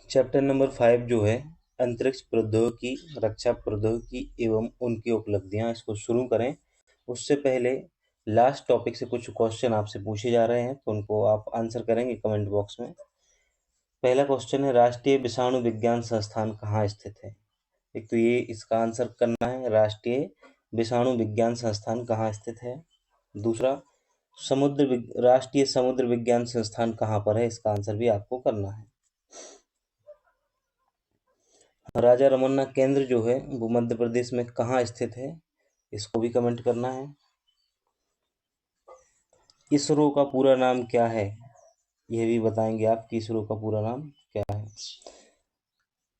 Chapter number 5 जो है अंतरिक्ष प्रौद्योगिकी, रक्षा प्रौद्योगिकी एवं उनकी उपलब्धियां, इसको शुरू करें। उससे पहले लास्ट टॉपिक से कुछ क्वेश्चन आपसे पूछे जा रहे हैं, तो उनको आप आंसर करेंगे कमेंट बॉक्स में। पहला क्वेश्चन है, राष्ट्रीय विषाणु विज्ञान संस्थान कहाँ स्थित है? एक तो ये इसका आंसर करना है, राष्ट्रीय विषाणु विज्ञान संस्थान कहाँ स्थित है। दूसरा, राष्ट्रीय समुद्र विज्ञान संस्थान कहाँ पर है, इसका आंसर भी आपको करना है। राजा रमन्ना केंद्र जो है वो मध्य प्रदेश में कहाँ स्थित है, इसको भी कमेंट करना है। इसरो का पूरा नाम क्या है, यह भी बताएंगे आप कि इसरो का पूरा नाम क्या है।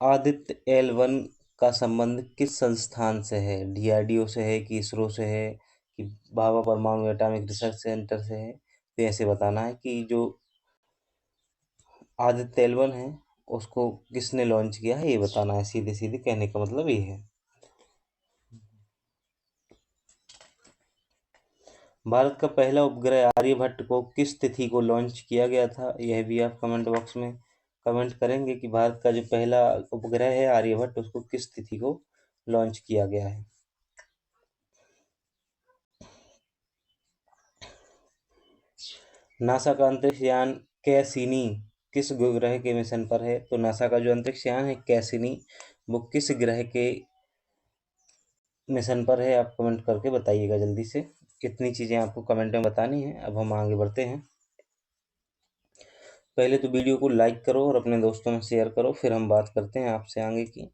आदित्य L1 का संबंध किस संस्थान से है, DRDO से है कि इसरो से है कि भाभा परमाणु एटॉमिक रिसर्च सेंटर से है, तो ऐसे बताना है कि जो आदित्य L1 है उसको किसने लॉन्च किया है, ये बताना है। सीधे सीधे कहने का मतलब ये है। भारत का पहला उपग्रह आर्यभट्ट को किस तिथि को लॉन्च किया गया था, यह भी आप कमेंट बॉक्स में कमेंट करेंगे कि भारत का जो पहला उपग्रह है आर्यभट्ट, उसको किस तिथि को लॉन्च किया गया है। नासा का अंतरिक्ष यान कैसिनी किस ग्रह के मिशन पर है, तो नासा का जो अंतरिक्ष यान है कैसिनी, वो किस ग्रह के मिशन पर है, आप कमेंट करके बताइएगा जल्दी से। कितनी चीज़ें आपको कमेंट में बतानी है। अब हम आगे बढ़ते हैं। पहले तो वीडियो को लाइक करो और अपने दोस्तों में शेयर करो, फिर हम बात करते हैं आपसे आगे की।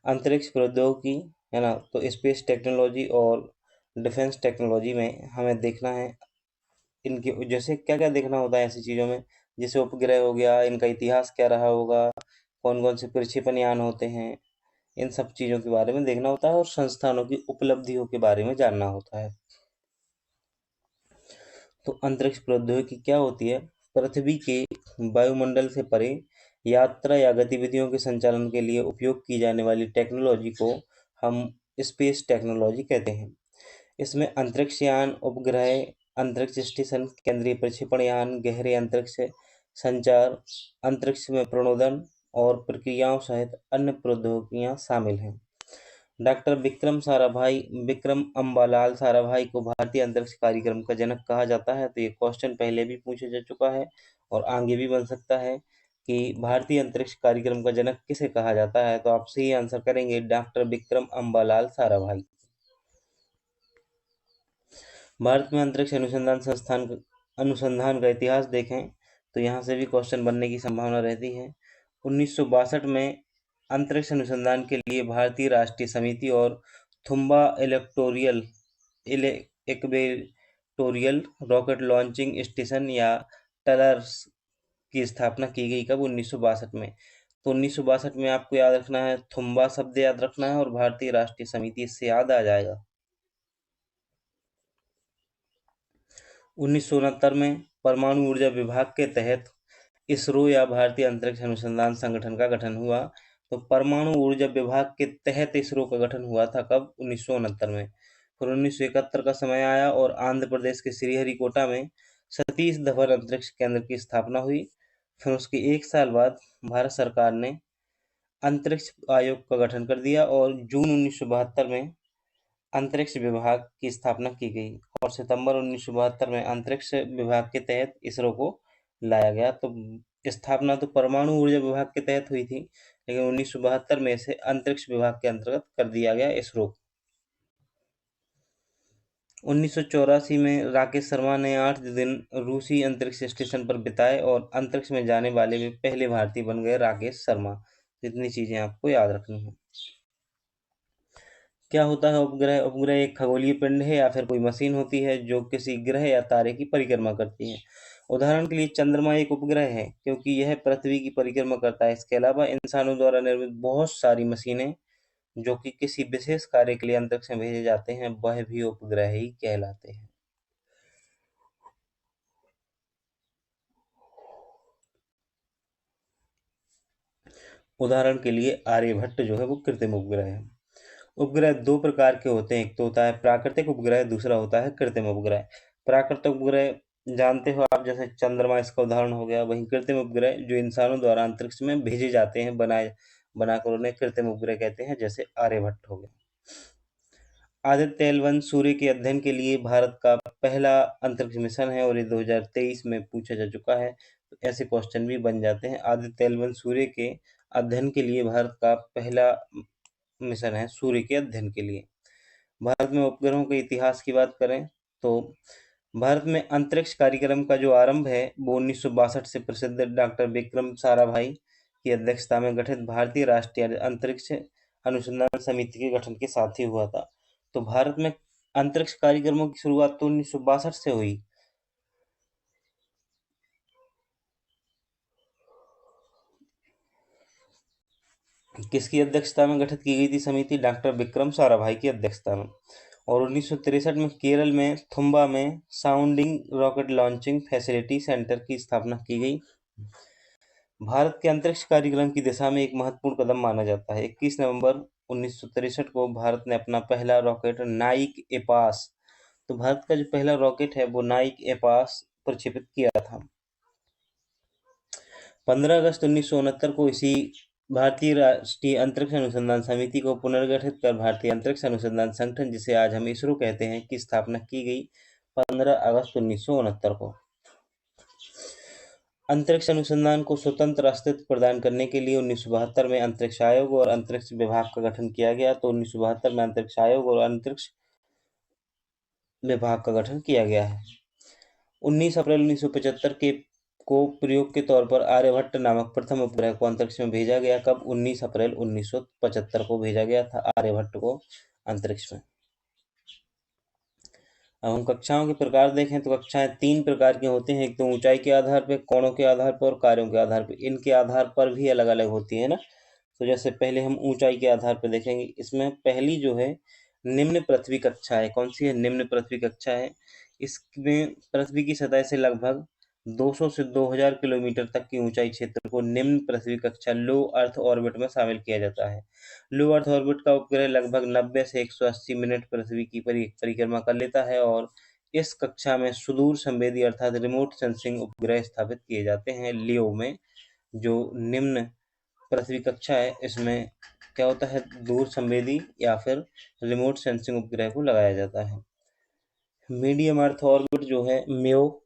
अंतरिक्ष प्रौद्योगिकी है ना, तो स्पेस टेक्नोलॉजी और डिफेंस टेक्नोलॉजी में हमें देखना है इनकी, जैसे क्या क्या देखना होता है ऐसी चीज़ों में, जैसे उपग्रह हो गया, इनका इतिहास क्या रहा होगा, कौन कौन से प्रक्षेपण यान होते हैं, इन सब चीज़ों के बारे में देखना होता है और संस्थानों की उपलब्धियों के बारे में जानना होता है। तो अंतरिक्ष प्रौद्योगिकी क्या होती है? पृथ्वी के वायुमंडल से परे यात्रा या गतिविधियों के संचालन के लिए उपयोग की जाने वाली टेक्नोलॉजी को हम स्पेस टेक्नोलॉजी कहते हैं। इसमें अंतरिक्ष यान, उपग्रह, अंतरिक्ष स्टेशन, केंद्रीय प्रक्षेपण यान, गहरे अंतरिक्ष संचार, अंतरिक्ष में प्रणोदन और प्रक्रियाओं सहित अन्य प्रौद्योगिकियां शामिल हैं। डॉक्टर विक्रम अम्बालाल साराभाई को भारतीय अंतरिक्ष कार्यक्रम का जनक कहा जाता है। तो ये क्वेश्चन पहले भी पूछा जा चुका है और आगे भी बन सकता है कि भारतीय अंतरिक्ष कार्यक्रम का जनक किसे कहा जाता है, तो आप सही आंसर करेंगे डॉक्टर विक्रम अम्बालाल साराभाई। भारत में अंतरिक्ष अनुसंधान का इतिहास देखें तो यहाँ से भी क्वेश्चन बनने की संभावना रहती है। 1962 में अंतरिक्ष अनुसंधान के लिए भारतीय राष्ट्रीय समिति और Thumba equatorial rocket launching station या टलर्स की स्थापना की गई। कब? 1962 में। तो 1962 में आपको याद रखना है, थुम्बा शब्द याद रखना है और भारतीय राष्ट्रीय समिति, इससे याद आ जाएगा। 1969 में परमाणु ऊर्जा विभाग के तहत इसरो या भारतीय अंतरिक्ष अनुसंधान संगठन का गठन हुआ। तो परमाणु ऊर्जा विभाग के तहत इसरो का गठन हुआ था कब? 1969 में। फिर 1971 का समय आया और आंध्र प्रदेश के श्रीहरिकोटा में सतीश धवन अंतरिक्ष केंद्र की स्थापना हुई। फिर उसके एक साल बाद भारत सरकार ने अंतरिक्ष आयोग का गठन कर दिया और जून 1972 में अंतरिक्ष विभाग की स्थापना की गई और सितंबर 1972 में अंतरिक्ष विभाग के तहत इसरो को लाया गया। तो स्थापना तो परमाणु ऊर्जा विभाग के तहत हुई थी, लेकिन 1972 में इसे अंतरिक्ष विभाग के अंतर्गत कर दिया गया इसरो। 1984 में राकेश शर्मा ने 8 दिन रूसी अंतरिक्ष स्टेशन पर बिताए और अंतरिक्ष में जाने वाले वे पहले भारतीय बन गए, राकेश शर्मा। इतनी चीजें आपको याद रखनी है। क्या होता है उपग्रह? उपग्रह एक खगोलीय पिंड है या फिर कोई मशीन होती है जो किसी ग्रह या तारे की परिक्रमा करती है। उदाहरण के लिए चंद्रमा एक उपग्रह है क्योंकि यह पृथ्वी की परिक्रमा करता है। इसके अलावा इंसानों द्वारा निर्मित बहुत सारी मशीनें जो कि किसी विशेष कार्य के लिए अंतरिक्ष में भेजे जाते हैं, वह भी उपग्रह ही कहलाते हैं। उदाहरण के लिए आर्यभट्ट जो है वो कृत्रिम उपग्रह है। उपग्रह दो प्रकार के होते हैं, एक तो होता है प्राकृतिक उपग्रह, दूसरा होता है कृत्रिम उपग्रह। प्राकृतिक उपग्रह जानते हो आप, जैसे चंद्रमा इसका उदाहरण हो गया। वहीं कृत्रिम उपग्रह जो इंसानों द्वारा अंतरिक्ष में भेजे जाते हैं, बनाकर उन्हें कृत्रिम उपग्रह कहते हैं, जैसे आर्यभट्ट हो गया। आदित्य L1 सूर्य के अध्ययन के लिए भारत का पहला अंतरिक्ष मिशन है और ये 2023 में पूछा जा चुका है, तो ऐसे क्वेश्चन भी बन जाते हैं। आदित्य L1 सूर्य के अध्ययन के लिए भारत का पहला मिशन है, सूर्य के अध्ययन के लिए। भारत में उपग्रहों के इतिहास की बात करें तो भारत में अंतरिक्ष कार्यक्रम का जो आरंभ है वो 1962 से प्रसिद्ध डॉक्टर विक्रम साराभाई की अध्यक्षता में गठित भारतीय राष्ट्रीय अंतरिक्ष अनुसंधान समिति के गठन के साथ ही हुआ था। तो भारत में अंतरिक्ष कार्यक्रमों की शुरुआत तो 1962 से हुई। किसकी अध्यक्षता में गठित की गई थी समिति? डॉक्टर विक्रम साराभाई की अध्यक्षता में। और 1963 में केरल में थुम्बा में sounding rocket launching facility centre की स्थापना की गई। भारत के अंतरिक्ष कार्यक्रम की दिशा में एक महत्वपूर्ण कदम माना जाता है। 21 नवंबर 1963 को भारत ने अपना पहला रॉकेट नाइक एपास, तो भारत का जो पहला रॉकेट है वो नाइक एपास प्रक्षेपित किया था। 15 अगस्त 1969 को इसी भारतीय राष्ट्रीय अंतरिक्ष अनुसंधान समिति को पुनर्गठित कर भारतीय अंतरिक्ष अनुसंधान संगठन, जिसे आज हम इसरो कहते हैं, की स्थापना की गई 15 अगस्त 1969 को। अंतरिक्ष अनुसंधान को स्वतंत्र अस्तित्व प्रदान करने के लिए 1972 में अंतरिक्ष आयोग और अंतरिक्ष विभाग का गठन किया गया। तो 1972 में अंतरिक्ष आयोग और अंतरिक्ष विभाग का गठन किया गया है। 19 अप्रैल 1975 को प्रयोग के तौर पर आर्यभट्ट नामक प्रथम उपग्रह को अंतरिक्ष में भेजा गया। कब? 19 अप्रैल 1975 को भेजा गया था आर्यभट्ट को अंतरिक्ष में। अब हम कक्षाओं के प्रकार देखें तो कक्षाएं 3 प्रकार की होती हैं। एक तो ऊंचाई के आधार पर, कोणों के आधार पर और कार्यों के आधार पर। इनके आधार पर भी अलग अलग होती है ना। तो जैसे पहले हम ऊंचाई के आधार पर देखेंगे। इसमें पहली जो है निम्न पृथ्वी कक्षा है। कौन सी है? निम्न पृथ्वी कक्षा है। इसमें पृथ्वी की सतह से लगभग 200 से 2000 किलोमीटर तक की ऊंचाई क्षेत्र को निम्न पृथ्वी कक्षा लो अर्थ ऑर्बिट में शामिल किया जाता है। लो अर्थ ऑर्बिट का उपग्रह लगभग 90 से 180 मिनट पृथ्वी की परिक्रमा कर लेता है और इस कक्षा में सुदूर संवेदी अर्थात रिमोट सेंसिंग उपग्रह स्थापित किए जाते हैं। लियो में जो निम्न पृथ्वी कक्षा है, इसमें क्या होता है? दूर संवेदी या फिर रिमोट सेंसिंग उपग्रह को लगाया जाता है। मीडियम अर्थ ऑर्बिट जो है म्यो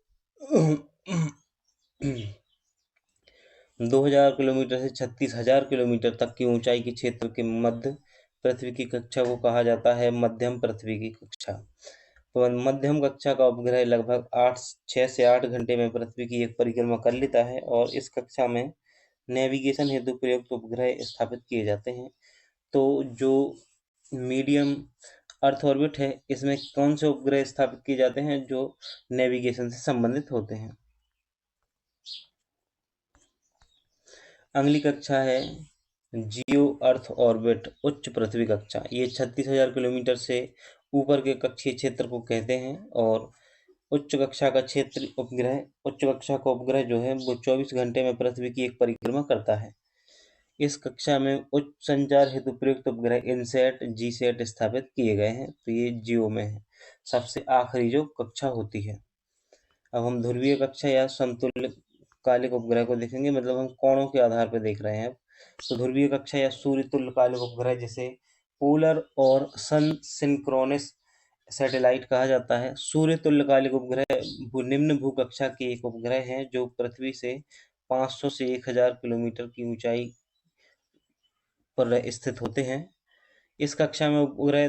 2000 किलोमीटर से 36,000 किलोमीटर तक की ऊंचाई के क्षेत्र के मध्य पृथ्वी की कक्षा को कहा जाता है मध्यम पृथ्वी की कक्षा। तो मध्यम कक्षा का उपग्रह लगभग 6 से 8 घंटे में पृथ्वी की एक परिक्रमा कर लेता है और इस कक्षा में नेविगेशन हेतु प्रयुक्त उपग्रह स्थापित किए जाते हैं। तो जो मीडियम अर्थ ऑर्बिट है, इसमें कौन से उपग्रह स्थापित किए जाते हैं? जो नेविगेशन से संबंधित होते हैं। अगली कक्षा है जियो अर्थ ऑर्बिट उच्च पृथ्वी कक्षा। ये 36,000 किलोमीटर से ऊपर के कक्षीय क्षेत्र को कहते हैं और उच्च कक्षा का उपग्रह जो है वो 24 घंटे में पृथ्वी की एक परिक्रमा करता है। इस कक्षा में उच्च संचार हेतु प्रयुक्त उपग्रह इनसैट, जीसैट स्थापित किए गए हैं। तो ये जियो में है, सबसे आखिरी जो कक्षा होती है। अब हम ध्रुवीय कक्षा या समतुल्य कालिक उपग्रह को देखेंगे, मतलब हम कोणों के आधार पर देख रहे हैं। तो ध्रुवीय कक्षा या सूर्य तुल्य कालिक उपग्रह जिसे पोलर और सन सिंक्रोनस सैटेलाइट कहा जाता है। सूर्य तुल्यकालिक उपग्रह निम्न भू कक्षा के एक उपग्रह हैं जो पृथ्वी से 500 से 1000 किलोमीटर की ऊंचाई पर स्थित होते हैं। इस कक्षा में उपग्रह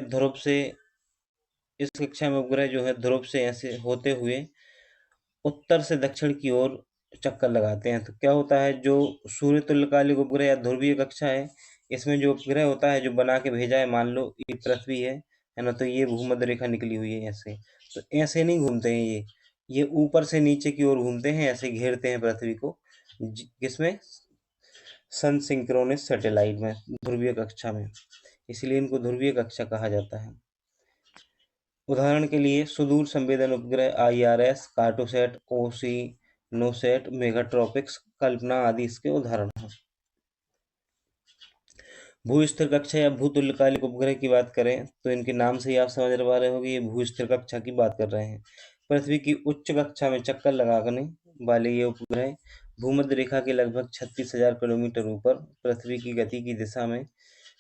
जो है ध्रुव से ऐसे होते हुए उत्तर से दक्षिण की ओर चक्कर लगाते हैं। तो क्या होता है, जो सूर्य तुल्यकालिक उपग्रह या ध्रुवीय कक्षा है, इसमें जो उपग्रह होता है जो बना के भेजा है, मान लो ये पृथ्वी है ना, तो ये भूमध्य रेखा निकली हुई है ऐसे। तो ऐसे नहीं घूमते हैं ये ऊपर से नीचे की ओर घूमते हैं, ऐसे घेरते हैं पृथ्वी को। किसमें? सन सिंक्रोनस सैटेलाइट में, ध्रुवीय कक्षा में, इसलिए इनको ध्रुवीय कक्षा कहा जाता है। उदाहरण के लिए सुदूर संवेदन उपग्रह IRS, कार्टोसैट, ओसिनोसैट, मेगाट्रॉपिक्स, कल्पना आदि इसके उदाहरण हैं। भूस्थिर कक्षा या भूतुल्यकालिक उपग्रह की बात करें तो इनके नाम से ही आप समझ पा रहे हो कि ये भूस्थिर कक्षा की बात कर रहे हैं। पृथ्वी की उच्च कक्षा में चक्कर लगाने वाले ये उपग्रह भूमध्य रेखा के लगभग 36,000 किलोमीटर ऊपर पृथ्वी की गति की दिशा में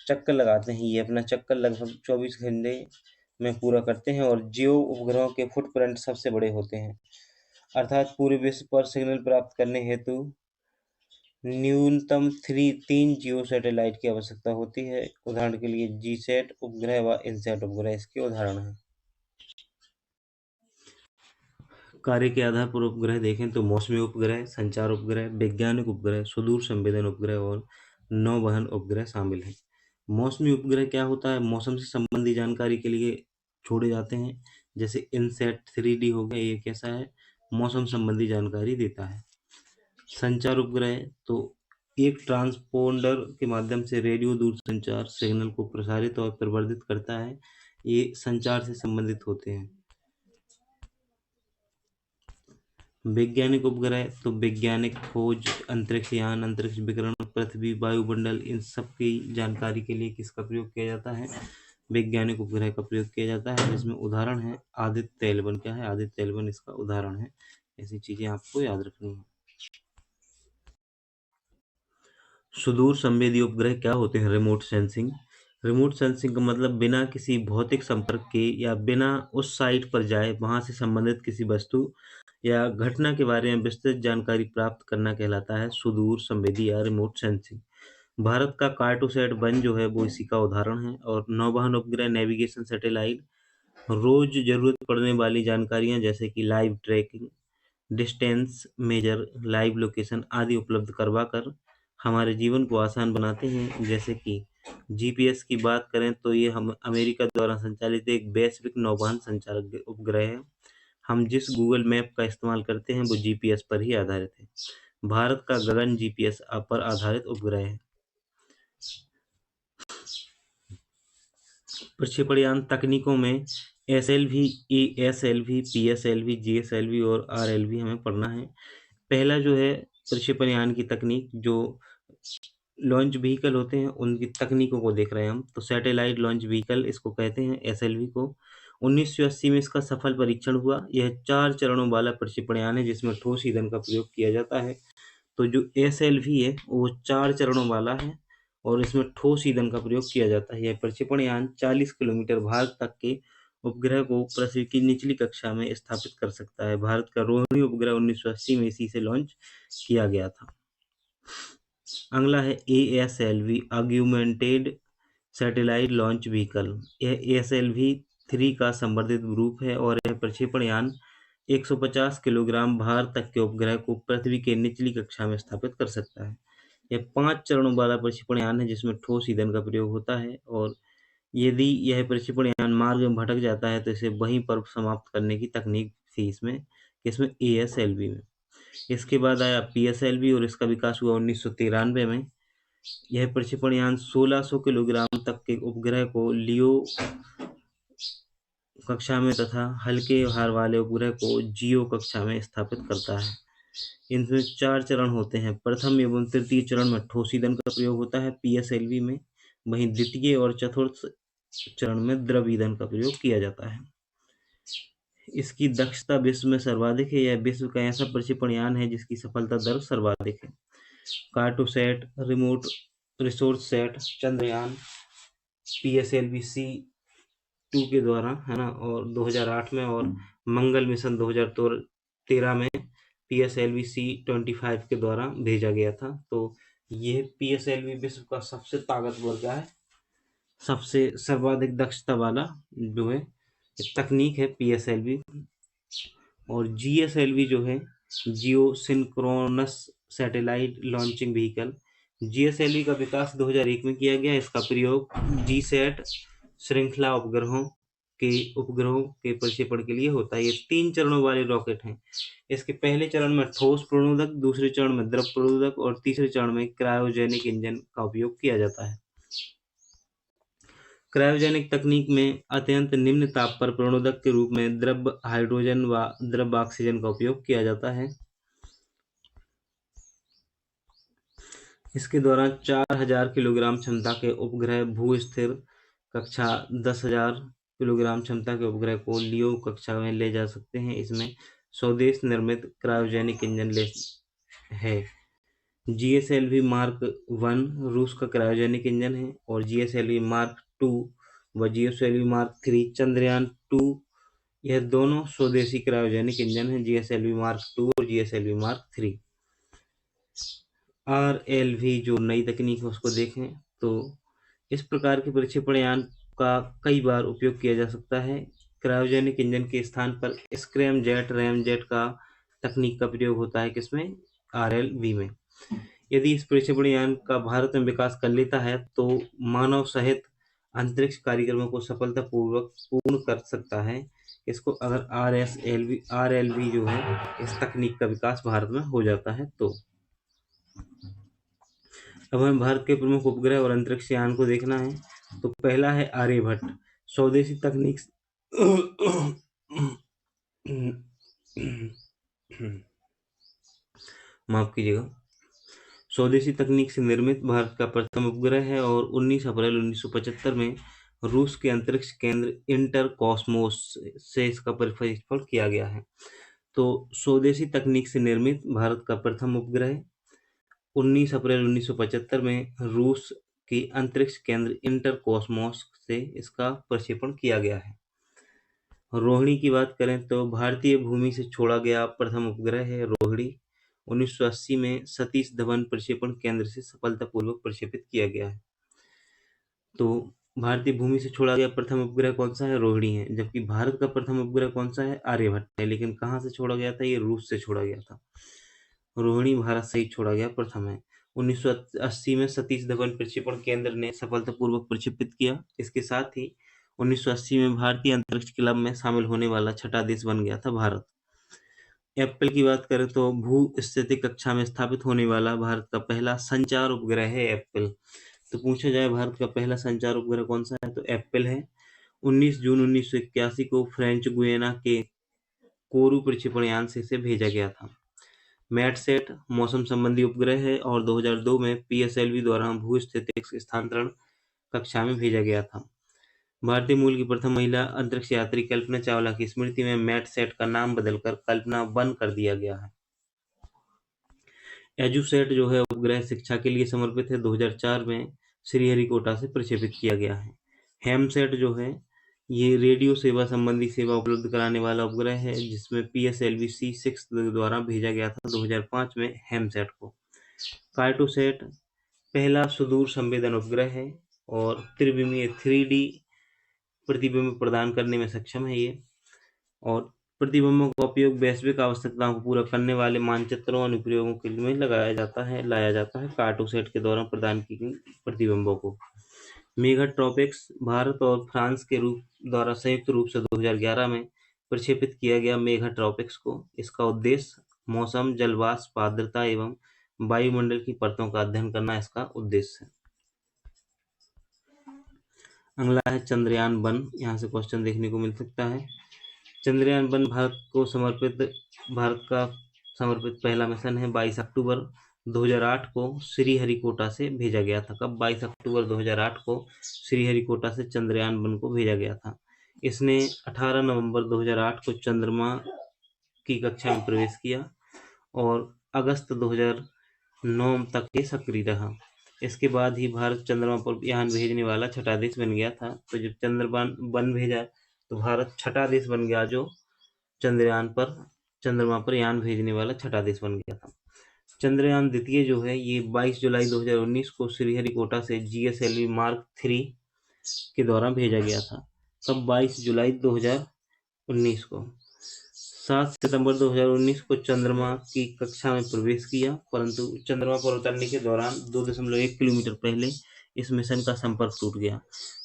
चक्कर लगाते हैं। ये अपना चक्कर लगभग 24 घंटे में पूरा करते हैं और जियो उपग्रहों के फुटप्रिंट सबसे बड़े होते हैं, अर्थात पूरे विश्व पर सिग्नल प्राप्त करने हेतु न्यूनतम 3 जियो सैटेलाइट की आवश्यकता होती है। उदाहरण के लिए जीसैट उपग्रह व इनसैट उपग्रह इसके उदाहरण हैं। कार्य के आधार पर उपग्रह देखें तो मौसमी उपग्रह, संचार उपग्रह, वैज्ञानिक उपग्रह, सुदूर संवेदन उपग्रह और नौवहन उपग्रह शामिल हैं। मौसमी उपग्रह क्या होता है? मौसम से संबंधी जानकारी के लिए छोड़े जाते हैं। जैसे इनसैट 3D हो गया, ये कैसा है? मौसम संबंधी जानकारी देता है। संचार उपग्रह तो एक ट्रांसपोंडर के माध्यम से रेडियो दूरसंचार सिग्नल को प्रसारित और प्रवर्धित करता है। ये संचार से संबंधित होते हैं। वैज्ञानिक उपग्रह तो वैज्ञानिक खोज, अंतरिक्ष यान, अंतरिक्ष विकिरण, पृथ्वी, वायुमंडल, इन सब की जानकारी के लिए किसका प्रयोग किया जाता है? वैज्ञानिक उपग्रह का प्रयोग किया जाता है, जिसमें उदाहरण है आदित्य एल1। क्या है? आदित्य एल1 इसका उदाहरण है। ऐसी चीजें आपको याद रखनी है। सुदूर संवेदी उपग्रह क्या होते हैं? Remote sensing. रिमोट सेंसिंग का मतलब बिना किसी भौतिक संपर्क के या बिना उस साइट पर जाए वहां से संबंधित किसी वस्तु या घटना के बारे में विस्तृत जानकारी प्राप्त करना कहलाता है सुदूर संवेदी या रिमोट सेंसिंग। भारत का कार्टोसैट 1 जो है वो इसी का उदाहरण है। और नौवहन उपग्रह नेविगेशन सैटेलाइट रोज जरूरत पड़ने वाली जानकारियां जैसे कि live tracking, distance measure, live location आदि उपलब्ध करवा कर हमारे जीवन को आसान बनाते हैं। जैसे कि जीपीएस की बात करें तो ये हम अमेरिका द्वारा संचालित एक वैश्विक नौवहन संचार उपग्रह है। हम जिस गूगल मैप का इस्तेमाल करते हैं वो जीपीएस पर ही आधारित है। भारत का गगन जीपीएस पर आधारित उपग्रह है। प्रक्षेपण यान तकनीकों में एसएलवी, एएसएलवी, पीएसएलवी, जीएसएलवी और आरएलवी हमें पढ़ना है। पहला जो है प्रक्षेपण यान की तकनीक, जो लॉन्च व्हीकल होते हैं उनकी तकनीकों को देख रहे हैं हम। तो सैटेलाइट लॉन्च व्हीकल इसको कहते हैं, एसएलवी को। 1980 में इसका सफल परीक्षण हुआ। यह 4 चरणों वाला प्रक्षेपण यान है जिसमें ठोस ईंधन का प्रयोग किया जाता है। तो जो एसएलवी है वो 4 चरणों वाला है और इसमें ठोस ईंधन का प्रयोग किया जाता है। यह प्रक्षेपण यान 40 किलोमीटर भार तक के उपग्रह को पृथ्वी की निचली कक्षा में स्थापित कर सकता है। भारत का रोहिणी उपग्रह 1980 में इसी से लॉन्च किया गया था। अगला है ASLV, augmented satellite launch vehicle. यह ASLV-3 का संवर्धित रूप है और यह प्रक्षेपण यान 150 किलोग्राम भार तक के उपग्रह को पृथ्वी के निचली कक्षा में स्थापित कर सकता है। यह 5 चरणों वाला प्रक्षेपण यान है जिसमें ठोस ईंधन का प्रयोग होता है और यदि यह प्रक्षेपण यान मार्ग में भटक जाता है तो इसे वहीं पर समाप्त करने की तकनीक थी इसमें ASLV में। इसके बाद आया PSLV और इसका विकास हुआ 1993 में। यह प्रक्षेपण यान 1600 किलोग्राम तक के उपग्रह को लियो कक्षा में तथा हल्के भार वाले उपग्रह को जियो कक्षा में स्थापित करता है। इनमें 4 चरण होते हैं। प्रथम एवं तृतीय चरण में ठोस ईंधन का प्रयोग होता है PSLV में, वहीं द्वितीय और चतुर्थ चरण में द्रव ईंधन का प्रयोग किया जाता है। इसकी दक्षता विश्व में सर्वाधिक है। यह विश्व का ऐसा प्रक्षेपण यान है जिसकी सफलता दर सर्वाधिक है। Cartosat, remote resource set, Chandrayaan PSLV-C2 के द्वारा है ना, और 2008 में, और मंगल मिशन 2013 में PSLV-C25 के द्वारा भेजा गया था। तो ये PSLV विश्व का सबसे ताकतवर क्या है, सबसे सर्वाधिक दक्षता वाला जो है तकनीक है PSLV। और GSLV जो है geosynchronous satellite launching vehicle, GSLV का विकास 2001 में किया गया। इसका प्रयोग जीसैट श्रृंखला उपग्रहों के प्रक्षेपण के लिए होता है। ये 3 चरणों वाले रॉकेट हैं। इसके पहले चरण में ठोस प्रणोदक, दूसरे चरण में द्रव प्रणोदक और तीसरे चरण में क्रायोजेनिक इंजन का उपयोग किया जाता है। क्रायोजेनिक तकनीक में अत्यंत निम्न ताप पर प्रणोदक के रूप में द्रव हाइड्रोजन व द्रव ऑक्सीजन का उपयोग किया जाता है। इसके दौरान 4000 किलोग्राम क्षमता के उपग्रह भू स्थिर कक्षा 10,000 किलोग्राम क्षमता के उपग्रह को लियो कक्षा में ले जा सकते हैं। इसमें स्वदेश निर्मित क्रायोजेनिक इंजन है। GSLV मार्क 1 रूस का क्रायोजेनिक इंजन है और GSLV मार्क 2 व GSLV मार्क 3 चंद्रयान 2, यह दोनों स्वदेशी क्रायोजेनिक इंजन हैं, GSLV मार्क 2 और GSLV मार्क 3। RLV जो नई तकनीक है उसको देखें तो इस प्रकार के प्रक्षेपण यान का कई बार उपयोग किया जा सकता है। क्रायोजेनिक इंजन के स्थान पर स्क्रैमजेट रैमजेट का तकनीक का प्रयोग होता है, किसमें? RLV में। यदि इस प्रक्षेपण यान का भारत में विकास कर लेता है तो मानव सहित अंतरिक्ष कार्यक्रमों को सफलतापूर्वक पूर्ण कर सकता है। इसको अगर RLV जो है इस तकनीक का विकास भारत में हो जाता है तो। अब हमें भारत के प्रमुख उपग्रह और अंतरिक्ष यान को देखना है। तो पहला है आर्यभट्ट, स्वदेशी तकनीक माफ कीजिएगा, स्वदेशी तकनीक से निर्मित भारत का प्रथम उपग्रह है और 19 अप्रैल 1975 में रूस के अंतरिक्ष केंद्र इंटरकॉस्मोस से इसका परीक्षण किया गया है। तो स्वदेशी तकनीक से निर्मित भारत का प्रथम उपग्रह 19 अप्रैल 1975 में रूस के अंतरिक्ष केंद्र इंटरकॉस्मोस से इसका प्रक्षेपण किया गया है। रोहिणी की बात करें तो भारतीय भूमि से छोड़ा गया प्रथम उपग्रह है रोहिणी। 1980 में सतीश धवन प्रक्षेपण केंद्र से सफलतापूर्वक प्रक्षेपित किया गया है। तो भारतीय भूमि से छोड़ा गया प्रथम उपग्रह कौन सा है? रोहिणी है। जबकि भारत का प्रथम उपग्रह कौन सा है? आर्यभट्ट है। लेकिन कहाँ से छोड़ा गया था? ये रूस से छोड़ा गया था। रोहिणी भारत से ही छोड़ा गया प्रथम है। 1980 में सतीश धवन प्रक्षेपण केंद्र ने सफलतापूर्वक प्रक्षेपित किया। इसके साथ ही 1980 में भारतीय अंतरिक्ष क्लब में शामिल होने वाला छठा देश बन गया था भारत। एप्पल की बात करें तो भू स्थिति कक्षा में स्थापित होने वाला भारत का पहला संचार उपग्रह है एप्पल। तो पूछा जाए भारत का पहला संचार उपग्रह कौन सा है तो एप्पल है। 19 जून 1981 को फ्रेंच गुयाना के कोरू प्रक्षेपण यान से इसे भेजा गया था। मैटसेट मौसम संबंधी उपग्रह है और 2002 में PSLV द्वारा भू स्थितिक स्थानांतरण कक्षा में भेजा गया था। भारतीय मूल की प्रथम महिला अंतरिक्ष यात्री कल्पना चावला की स्मृति में मैटसेट का नाम बदलकर कल्पना 1 कर दिया गया है। एजुसेट जो है उपग्रह शिक्षा के लिए समर्पित है, 2004 में श्रीहरिकोटा से प्रक्षेपित किया गया है। हेमसेट जो है ये रेडियो सेवा संबंधी सेवा उपलब्ध कराने वाला उपग्रह है, जिसमें PSLV C6 द्वारा भेजा गया था 2005 में हेमसेट को। कार्टोसेट पहला सुदूर संवेदन उपग्रह है और त्रिविमीय 3D प्रतिबिंब प्रदान करने में सक्षम है ये, और प्रतिबिंबों का उपयोग वैश्विक आवश्यकताओं को पूरा करने वाले मानचित्रों और अनुप्रयोगों के लिए लाया जाता है कार्टोसेट के द्वारा प्रदान की गई प्रतिबिंबों को। मेगाट्रॉपिक्स भारत और फ्रांस के द्वारा संयुक्त रूप से 2011 में प्रक्षेपित किया गया मेगाट्रॉपिक्स को। इसका उद्देश्य मौसम, जलवाष्प, आर्द्रता एवं वायुमंडल की परतों का अध्ययन करना इसका उद्देश्य है। अगला है चंद्रयान 1, यहाँ से क्वेश्चन देखने को मिल सकता है। चंद्रयान 1 भारत का समर्पित पहला मिशन है। 22 अक्टूबर 2008 को श्रीहरिकोटा से भेजा गया था। कब? 22 अक्टूबर 2008 को श्रीहरिकोटा से चंद्रयान 1 को भेजा गया था। इसने 18 नवंबर 2008 को चंद्रमा की कक्षा में प्रवेश किया और अगस्त 2009 तक ये सक्रिय रहा। इसके बाद ही भारत चंद्रमा पर यान भेजने वाला छठा देश बन गया था। तो जब चंद्रयान 1 भेजा तो भारत छठा देश बन गया जो चंद्रमा पर यान भेजने वाला छठा देश बन गया था। चंद्रयान द्वितीय जो है ये 22 जुलाई 2019 को श्रीहरिकोटा से GSLV मार्क 3 के द्वारा भेजा गया था। कब? 22 जुलाई 2019 को। 7 सितंबर 2019 को चंद्रमा की कक्षा में प्रवेश किया, परंतु चंद्रमा पर उतरने के दौरान 2.1 किलोमीटर पहले इस मिशन का संपर्क टूट गया।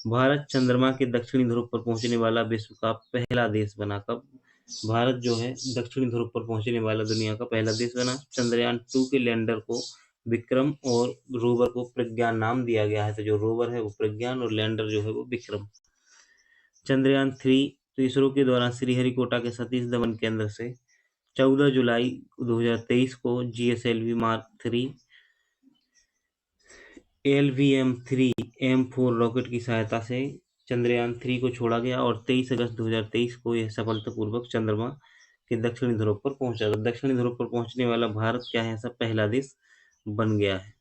भारत चंद्रमा के दक्षिणी ध्रुव पर पहुंचने वाला विश्व का पहला देश बना। कब? भारत जो है दक्षिणी ध्रुव पर पहुंचने वाला दुनिया का पहला देश बना। चंद्रयान 2 के लैंडर को विक्रम और रोवर को प्रज्ञान नाम दिया गया है। तो जो रोवर है वो प्रज्ञान और लैंडर जो है वो विक्रम। चंद्रयान 3 तो इसरो के द्वारा श्रीहरिकोटा के सतीश धवन केंद्र से 14 जुलाई 2023 को GSLV mark 3 LVM-3 M4 rocket की सहायता से चंद्रयान-3 को छोड़ा गया और 23 अगस्त 2023 को यह सफलतापूर्वक चंद्रमा के दक्षिणी ध्रुव पर पहुंचा। तो दक्षिणी ध्रुव पर पहुंचने वाला भारत क्या है, ऐसा पहला देश बन गया है।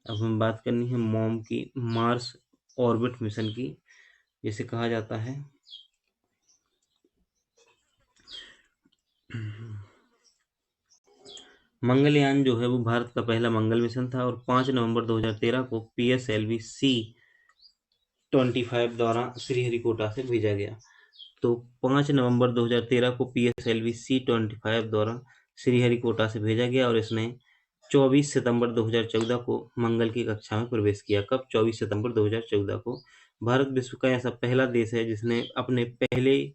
अब हमें बात करनी है मॉम की, मार्स ऑर्बिट मिशन की, जिसे कहा जाता है मंगलयान जो है वो भारत का पहला मंगल मिशन था और 5 नवंबर 2013 को PSLV C-25 द्वारा श्रीहरिकोटा से भेजा गया। तो 5 नवंबर 2013 को PSLV C-25 द्वारा श्रीहरिकोटा से भेजा गया और इसने 24 सितंबर 2014 को मंगल की कक्षा में प्रवेश किया। कब? 24 सितंबर 2014 को। भारत विश्व का ऐसा पहला देश है जिसने अपने पहले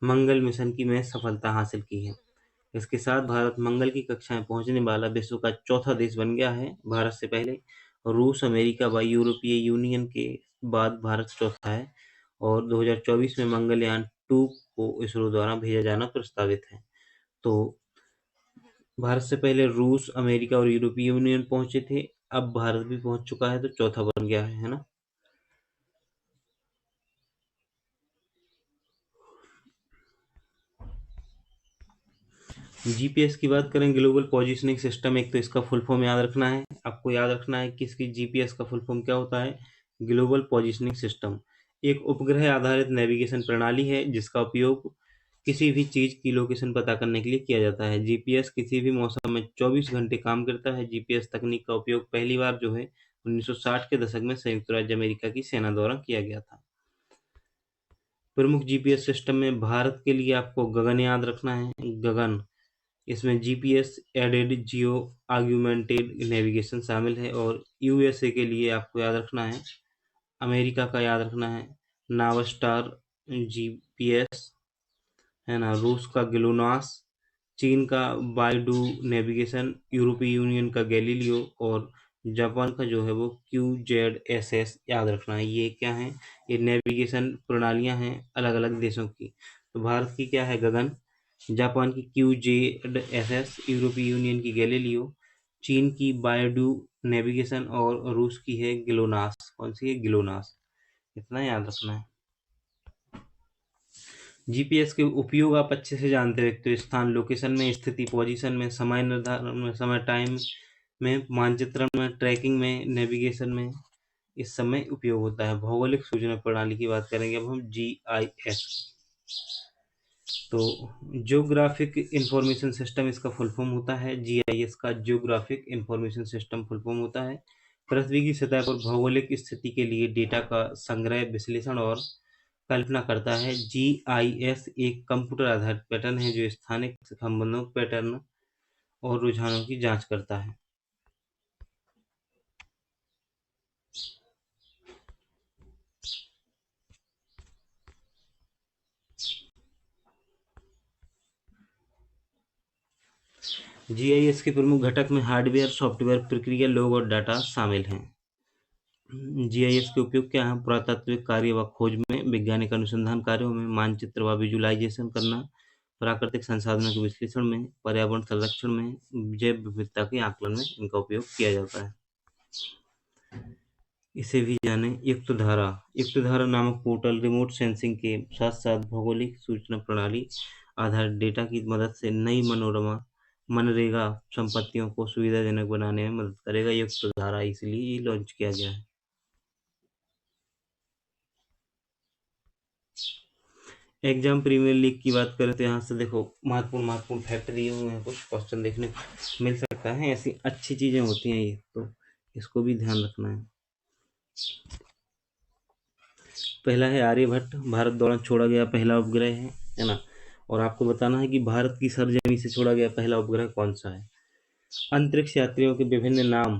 मंगल मिशन की में सफलता हासिल की है। इसके साथ भारत मंगल की कक्षा में पहुंचने वाला विश्व का चौथा देश बन गया है। भारत से पहले रूस, अमेरिका व यूरोपीय यूनियन के बाद भारत चौथा है और 2024 में मंगलयान-2 को इसरो द्वारा भेजा जाना प्रस्तावित है। तो भारत से पहले रूस, अमेरिका और यूरोपीय यूनियन पहुंचे थे, अब भारत भी पहुंच चुका है, तो चौथा बन गया है ना। जीपीएस की बात करें, ग्लोबल पोजिशनिंग सिस्टम, एक तो इसका फुल फॉर्म याद रखना है, आपको याद रखना है कि इसकी जीपीएस का फुल फॉर्म क्या होता है। ग्लोबल पोजिशनिंग सिस्टम एक उपग्रह आधारित नेविगेशन प्रणाली है जिसका उपयोग किसी भी चीज की लोकेशन पता करने के लिए किया जाता है। जीपीएस किसी भी मौसम में 24 घंटे काम करता है। जीपीएस तकनीक का उपयोग पहली बार जो है 1960 के दशक में संयुक्त राज्य अमेरिका की सेना द्वारा किया गया था। प्रमुख जीपीएस सिस्टम में भारत के लिए आपको गगन याद रखना है। गगन, इसमें जीपीएस एडेड जियो ऑग्यूमेंटेड नेविगेशन शामिल है और यूएसए के लिए आपको याद रखना है, अमेरिका का याद रखना है नावस्टार जीपीएस, है ना, रूस का ग्लोनास, चीन का बाइडू नेविगेशन, यूरोपीय यूनियन का गैलीलियो और जापान का जो है वो QZSS याद रखना है। ये क्या है, ये नेविगेशन प्रणालियां हैं अलग अलग देशों की। तो भारत की क्या है, गगन, जापान की QZSS, यूरोपीय यूनियन की गैलीलियो, चीन की बायडू नेविगेशन और रूस की है ग्लोनास। कौन सी है, ग्लोनास। इतना याद रखना है। जीपीएस के उपयोग आप अच्छे से जानते हो, एक तो स्थान लोकेशन में, स्थिति पोजीशन में, समय निर्धारण में, समय टाइम में, मानचित्रण में, ट्रैकिंग में, नेविगेशन में, इस समय उपयोग होता है। भौगोलिक सूचना प्रणाली की बात करेंगे अब हम, GIS। तो जियोग्राफिक इंफॉर्मेशन सिस्टम इसका फुल फॉर्म होता है। GIS का geographic information system full form होता है। पृथ्वी की सतह पर भौगोलिक स्थिति के लिए डेटा का संग्रह, विश्लेषण और कल्पना करता है। GIS एक कंप्यूटर आधारित पैटर्न है जो स्थानिक संबंधों, पैटर्न और रुझानों की जांच करता है। GIS के प्रमुख घटक में हार्डवेयर, सॉफ्टवेयर, प्रक्रिया, लोग और डाटा शामिल हैं। GIS के उपयोग क्या है, पुरातात्विक कार्य व खोज में, वैज्ञानिक अनुसंधान कार्यों में, मानचित्र व विजुलाइजेशन करना, प्राकृतिक संसाधनों के विश्लेषण में, पर्यावरण संरक्षण में, जैव विविधता के आकलन में इनका उपयोग किया जाता है। इसे भी जाने। युक्तधारा, युक्तधारा नामक पोर्टल रिमोट सेंसिंग के साथ साथ भौगोलिक सूचना प्रणाली आधारित डेटा की मदद से नई मनरेगा संपत्तियों को सुविधाजनक बनाने में मदद करेगा। युक्तधारा इसलिए लॉन्च किया गया है। एग्जाम प्रीमियर लीग की बात करें तो यहाँ से देखो महत्वपूर्ण फैक्ट दिए हुए हैं, कुछ क्वेश्चन देखने को मिल सकता है। ऐसी अच्छी चीजें होती हैं ये, तो इसको भी ध्यान रखना है। पहला है आर्यभट्ट, भारत द्वारा छोड़ा गया पहला उपग्रह है ना। और आपको बताना है कि भारत की सरजमी से छोड़ा गया पहला उपग्रह कौन सा है। अंतरिक्ष यात्रियों के विभिन्न नाम,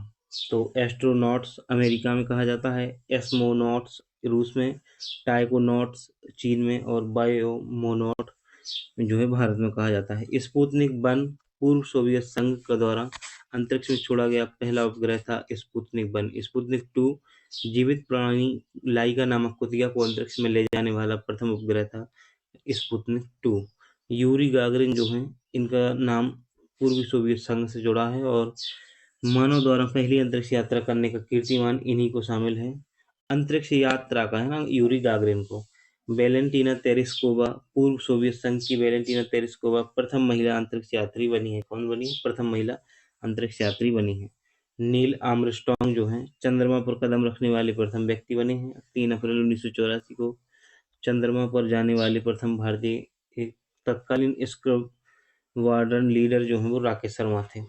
तो एस्ट्रोनॉट्स अमेरिका में कहा जाता है, एस्मोनॉट्स रूस में, टाइकोनॉट्स चीन में और बायोमोनॉट जो है भारत में कहा जाता है। स्पुतनिक 1 पूर्व सोवियत संघ के द्वारा अंतरिक्ष में छोड़ा गया पहला उपग्रह था स्पुतनिक 1। स्पुतनिक 2 जीवित प्राणी लाइका नामक कुतिया को अंतरिक्ष में ले जाने वाला प्रथम उपग्रह था स्पुतनिक 2। यूरी गागरिन जो है, इनका नाम पूर्वी सोवियत संघ से जुड़ा है और मानव द्वारा पहली अंतरिक्ष यात्रा करने का कीर्तिमान इन्हीं को शामिल है। अंतरिक्ष यात्रा का है ना, यूरी गागरिन को। वेलेंटीना तेरेस्कोवा, पूर्व सोवियत संघ की वेलेंटीना तेरेस्कोवा प्रथम महिला अंतरिक्ष यात्री बनी है। कौन बनी है? प्रथम महिला अंतरिक्ष यात्री बनी है। नील आर्मस्ट्रॉन्ग जो है चंद्रमा पर कदम रखने वाले प्रथम व्यक्ति बने हैं। 3 अप्रैल 1984 को चंद्रमा पर जाने वाले प्रथम भारतीय एक तत्कालीन स्क्वाड्रन लीडर जो है वो राकेश शर्मा थे।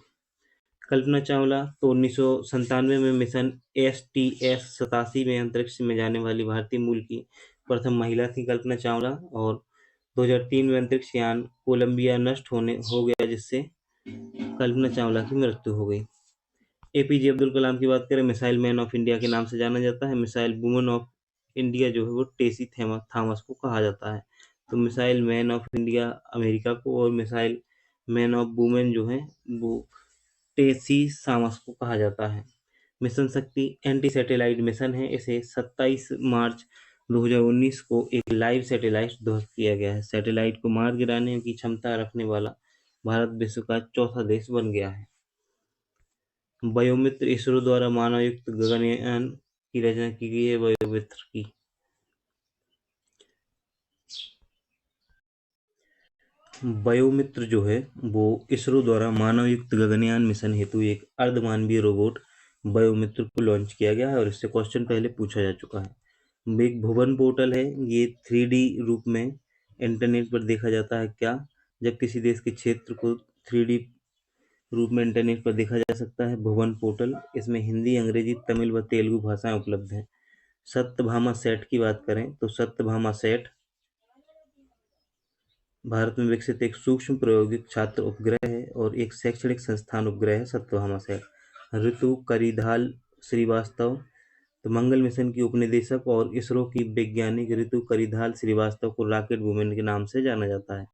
कल्पना चावला तो 1997 में मिशन STS-87 में अंतरिक्ष में जाने वाली भारतीय मूल की प्रथम महिला थी कल्पना चावला। और 2003 में अंतरिक्ष यान कोलंबिया नष्ट हो गया, जिससे कल्पना चावला की मृत्यु हो गई। APJ अब्दुल कलाम की बात करें, मिसाइल मैन ऑफ इंडिया के नाम से जाना जाता है। मिसाइल वुमन ऑफ इंडिया जो है वो टेसी थॉमस को कहा जाता है। तो missile man of India America को, और मिसाइल मैन ऑफ वुमेन जो है वो टेसी थॉमस को कहा जाता है। मिशन शक्ति एंटी सैटेलाइट मिशन है। इसे 27 मार्च 2019 को एक लाइव सैटेलाइट ध्वस्त किया गया है। सैटेलाइट को मार गिराने की क्षमता रखने वाला भारत विश्व का चौथा देश बन गया है। वायुमित्र इसरो द्वारा मानवयुक्त गगनयान की रचना की गई है। वायुमित्र की वायुमित्र जो है वो इसरो द्वारा मानवयुक्त गगनयान मिशन हेतु एक अर्धमानवीय रोबोट वायुमित्र को लॉन्च किया गया है, और इससे क्वेश्चन पहले पूछा जा चुका है। एक भुवन पोर्टल है, ये 3D रूप में इंटरनेट पर देखा जाता है क्या? जब किसी देश के क्षेत्र को 3D रूप में इंटरनेट पर देखा जा सकता है। भुवन पोर्टल, इसमें हिंदी, अंग्रेजी, तमिल व तेलुगु भाषाएं उपलब्ध हैं। सत्यभामा सेट की बात करें तो सत्यभामा सेट भारत में विकसित एक सूक्ष्म प्रायोगिक छात्र उपग्रह है और एक शैक्षणिक संस्थान उपग्रह है सत्यभामा सेट। ऋतु करिधाल श्रीवास्तव तो मंगल मिशन की उपनिदेशक और इसरो की वैज्ञानिक ऋतु करिधाल श्रीवास्तव को रॉकेट वुमेन के नाम से जाना जाता है।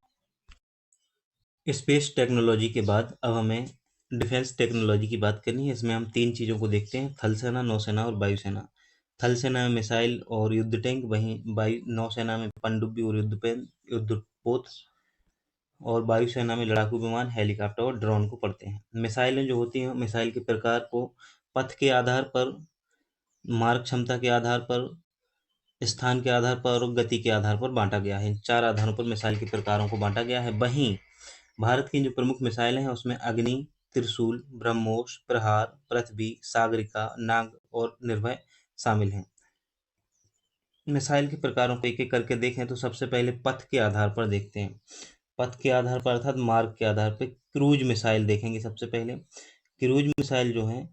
स्पेस टेक्नोलॉजी के बाद अब हमें डिफेंस टेक्नोलॉजी की बात करनी है। इसमें हम 3 चीज़ों को देखते हैं, थल सेना, नौसेना और वायुसेना। थल सेना में मिसाइल और युद्ध टैंक, वहीं नौसेना में पनडुब्बी और युद्धपोत, और वायुसेना में लड़ाकू विमान, हेलीकॉप्टर और ड्रोन को पढ़ते हैं। मिसाइलें जो होती हैं, मिसाइल के प्रकार को पथ के आधार पर, मार्ग क्षमता के आधार पर, स्थान के आधार पर और गति के आधार पर बांटा गया है। इन 4 आधारों पर मिसाइल के प्रकारों को बांटा गया है। वहीं भारत की जो प्रमुख मिसाइलें हैं उसमें अग्नि, त्रिशूल, ब्रह्मोस, प्रहार, पृथ्वी, सागरिका, नाग और निर्भय शामिल हैं। मिसाइल के प्रकारों को एक एक करके देखें तो सबसे पहले पथ के आधार पर देखते हैं। पथ के आधार पर अर्थात मार्ग के आधार पर क्रूज मिसाइल देखेंगे। सबसे पहले क्रूज मिसाइल जो है,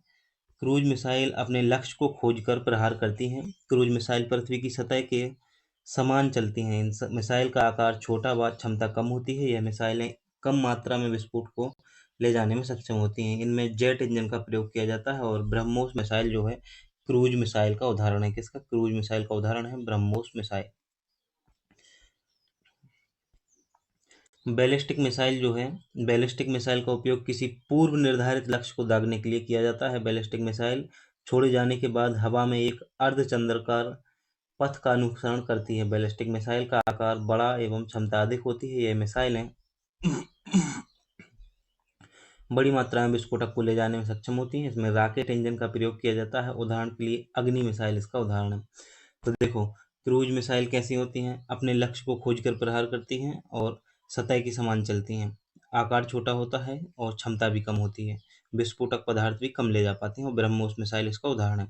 क्रूज मिसाइल अपने लक्ष्य को खोजकर प्रहार करती हैं। क्रूज मिसाइल पृथ्वी की सतह के समान चलती हैं। इन मिसाइल का आकार छोटा व क्षमता कम होती है। यह मिसाइलें कम मात्रा में विस्फोट को ले जाने में सक्षम होती हैं। इनमें जेट इंजन का प्रयोग किया जाता है। और ब्रह्मोस मिसाइल जो है क्रूज मिसाइल का उदाहरण है। किसका? क्रूज मिसाइल का उदाहरण है ब्रह्मोस मिसाइल। बैलिस्टिक मिसाइल जो है, बैलिस्टिक मिसाइल का उपयोग किसी पूर्व निर्धारित लक्ष्य को दागने के लिए किया जाता है। बैलिस्टिक मिसाइल छोड़े जाने के बाद हवा में एक अर्धचंद्राकार पथ का अनुसरण करती है। बैलिस्टिक मिसाइल का आकार बड़ा एवं क्षमता अधिक होती है। यह मिसाइलें बड़ी मात्रा में विस्फोटक को ले जाने में सक्षम होती हैं। इसमें रॉकेट इंजन का प्रयोग किया जाता है। उदाहरण के लिए अग्नि मिसाइल इसका उदाहरण है। तो देखो, क्रूज मिसाइल कैसी होती हैं? अपने लक्ष्य को खोजकर प्रहार करती हैं और सतह के समान चलती हैं। आकार छोटा होता है और क्षमता भी कम होती है। विस्फोटक पदार्थ भी कम ले जा पाती हैं, और ब्रह्मोस मिसाइल इसका उदाहरण है।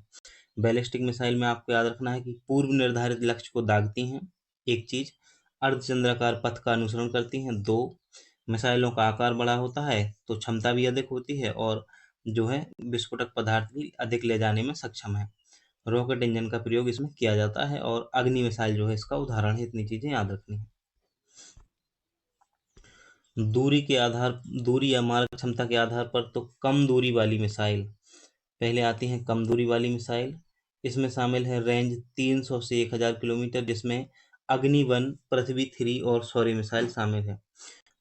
बैलिस्टिक मिसाइल में आपको याद रखना है कि पूर्व निर्धारित लक्ष्य को दागती हैं, एक चीज, अर्धचंद्राकार पथ का अनुसरण करती हैं, 2, मिसाइलों का आकार बड़ा होता है तो क्षमता भी अधिक होती है, और जो है विस्फोटक पदार्थ भी अधिक ले जाने में सक्षम है। रॉकेट इंजन का प्रयोग इसमें किया जाता है, और अग्नि मिसाइल जो है इसका उदाहरण है। इतनी चीजें याद रखनी है। दूरी या मार्ग क्षमता के आधार पर तो कम दूरी वाली मिसाइल पहले आती है। कम दूरी वाली मिसाइल, इसमें शामिल है रेंज 300 से 1000 किलोमीटर, जिसमें अग्नि-1, पृथ्वी-3 और सौर्य मिसाइल शामिल है।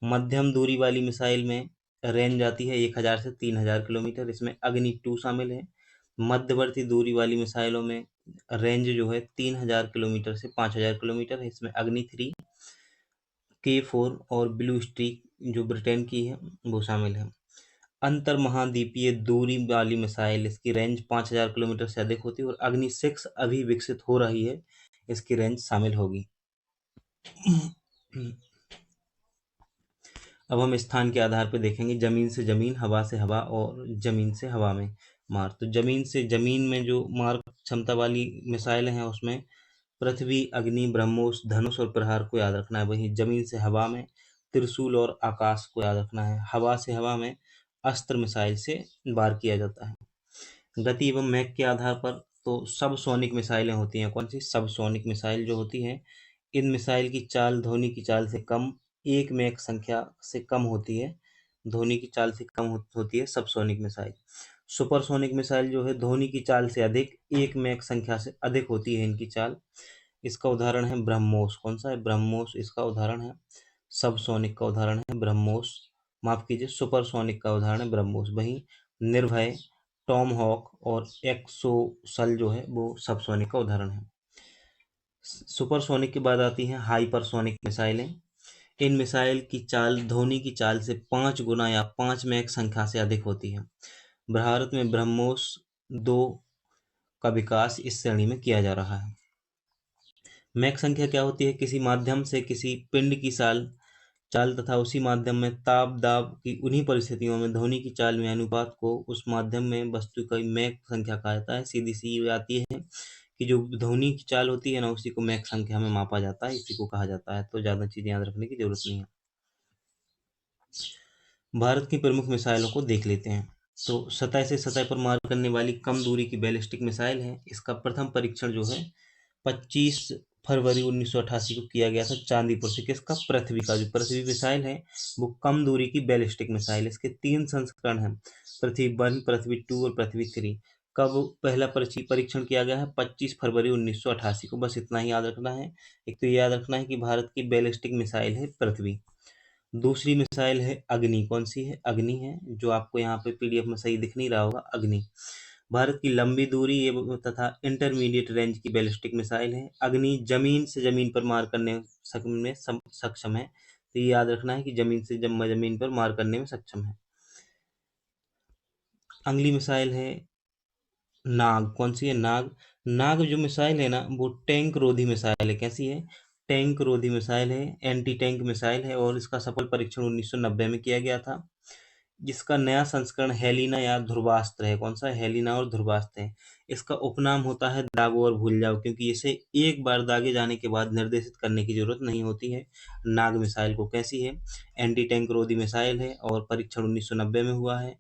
मध्यम दूरी वाली मिसाइल में रेंज आती है 1000 से 3000 किलोमीटर, इसमें अग्नि-2 शामिल है। मध्यवर्ती दूरी वाली मिसाइलों में रेंज जो है 3000 किलोमीटर से 5000 किलोमीटर है। इसमें अग्नि-3, K4 और ब्लू स्ट्रीक जो ब्रिटेन की है वो शामिल है। अंतर महाद्वीपीय दूरी वाली मिसाइल, इसकी रेंज 5000 किलोमीटर से अधिक होती है और अग्नि 6 अभी विकसित हो रही है, इसकी रेंज शामिल होगी। अब हम स्थान के आधार पर देखेंगे, जमीन से जमीन, हवा से हवा और जमीन से हवा में मार। तो जमीन से जमीन में जो मार क्षमता वाली मिसाइलें हैं उसमें पृथ्वी, अग्नि, ब्रह्मोस, धनुष और प्रहार को याद रखना है। वहीं जमीन से हवा में त्रिशूल और आकाश को याद रखना है। हवा से हवा में अस्त्र मिसाइल से वार किया जाता है। गति एवं मैक के आधार पर तो सबसोनिक मिसाइलें होती हैं। कौन सी? सबसोनिक मिसाइल जो होती हैं, इन मिसाइल की चाल ध्वनि की चाल से कम, 1 मैक संख्या से कम होती है। ध्वनि की चाल से कम होती है सबसोनिक मिसाइल। सुपरसोनिक मिसाइल जो है ध्वनि की चाल से अधिक, 1 मैक संख्या से अधिक होती है इनकी चाल। इसका उदाहरण है ब्रह्मोस। कौन सा है? ब्रह्मोस इसका उदाहरण है। सबसोनिक का उदाहरण है ब्रह्मोस, माफ कीजिए, सुपरसोनिक का उदाहरण है ब्रह्मोस। वहीं निर्भय, टॉम हॉक और एक्सोसल जो है वो सबसोनिक का उदाहरण है। सुपरसोनिक के बाद आती हैं हाइपरसोनिक मिसाइलें। इन मिसाइल की चाल ध्वनि की चाल से 5 गुना या 5 मैक संख्या से अधिक होती है। भारत में ब्रह्मोस 2 का विकास इस श्रेणी में किया जा रहा है। मैक संख्या क्या होती है? किसी माध्यम से किसी पिंड की चाल तथा उसी माध्यम में ताप दाब की उन्हीं परिस्थितियों में ध्वनि की चाल में अनुपात को उस माध्यम में वस्तु का मैक संख्या कहा जाता है। सीधी सी आती है कि जो ध्वनि की चाल होती है ना, उसी को मैक संख्या में मापा जाता है, इसी को कहा जाता है। तो ज्यादा चीजें याद रखने की जरूरत नहीं है। भारत की प्रमुख मिसाइलों को देख लेते हैं। तो सतह से सतह पर मार करने वाली कम दूरी की बैलिस्टिक मिसाइल है। इसका प्रथम परीक्षण जो है 25 फरवरी 1988 को किया गया था चांदीपुर से। किसका? पृथ्वी का। जो पृथ्वी मिसाइल है वो कम दूरी की बैलिस्टिक मिसाइल है। इसके 3 संस्करण हैं, पृथ्वी 1, पृथ्वी 2 और पृथ्वी 3। कब पहला परीक्षण किया गया है? 25 फरवरी 1988 को। बस इतना ही याद रखना है। एक तो याद रखना है कि भारत की बैलिस्टिक मिसाइल है पृथ्वी। दूसरी मिसाइल है अग्नि। कौन सी है? अग्नि है, जो आपको यहाँ पे पीडीएफ में सही दिख नहीं रहा होगा। अग्नि भारत की लंबी दूरी एवं तथा इंटरमीडिएट रेंज की बैलिस्टिक मिसाइल है। अग्नि जमीन से जमीन पर मार करने में सक्षम है। तो ये याद रखना है कि जमीन से जमीन पर मार करने में सक्षम है। अगली मिसाइल है नाग। कौन सी है? नाग। नाग जो मिसाइल है ना, वो टैंक रोधी मिसाइल है। कैसी है? टैंक रोधी मिसाइल है, एंटी टैंक मिसाइल है और इसका सफल परीक्षण 1990 में किया गया था। जिसका नया संस्करण हेलिना या ध्रुवास्त्र है। कौन सा? हेलिना और ध्रुवास्त्र है। इसका उपनाम होता है दागो और भूल जाओ, क्योंकि इसे एक बार दागे जाने के बाद निर्देशित करने की जरूरत नहीं होती है नाग मिसाइल को। कैसी है? एंटी टैंक रोधी मिसाइल है और परीक्षण 1990 में हुआ है।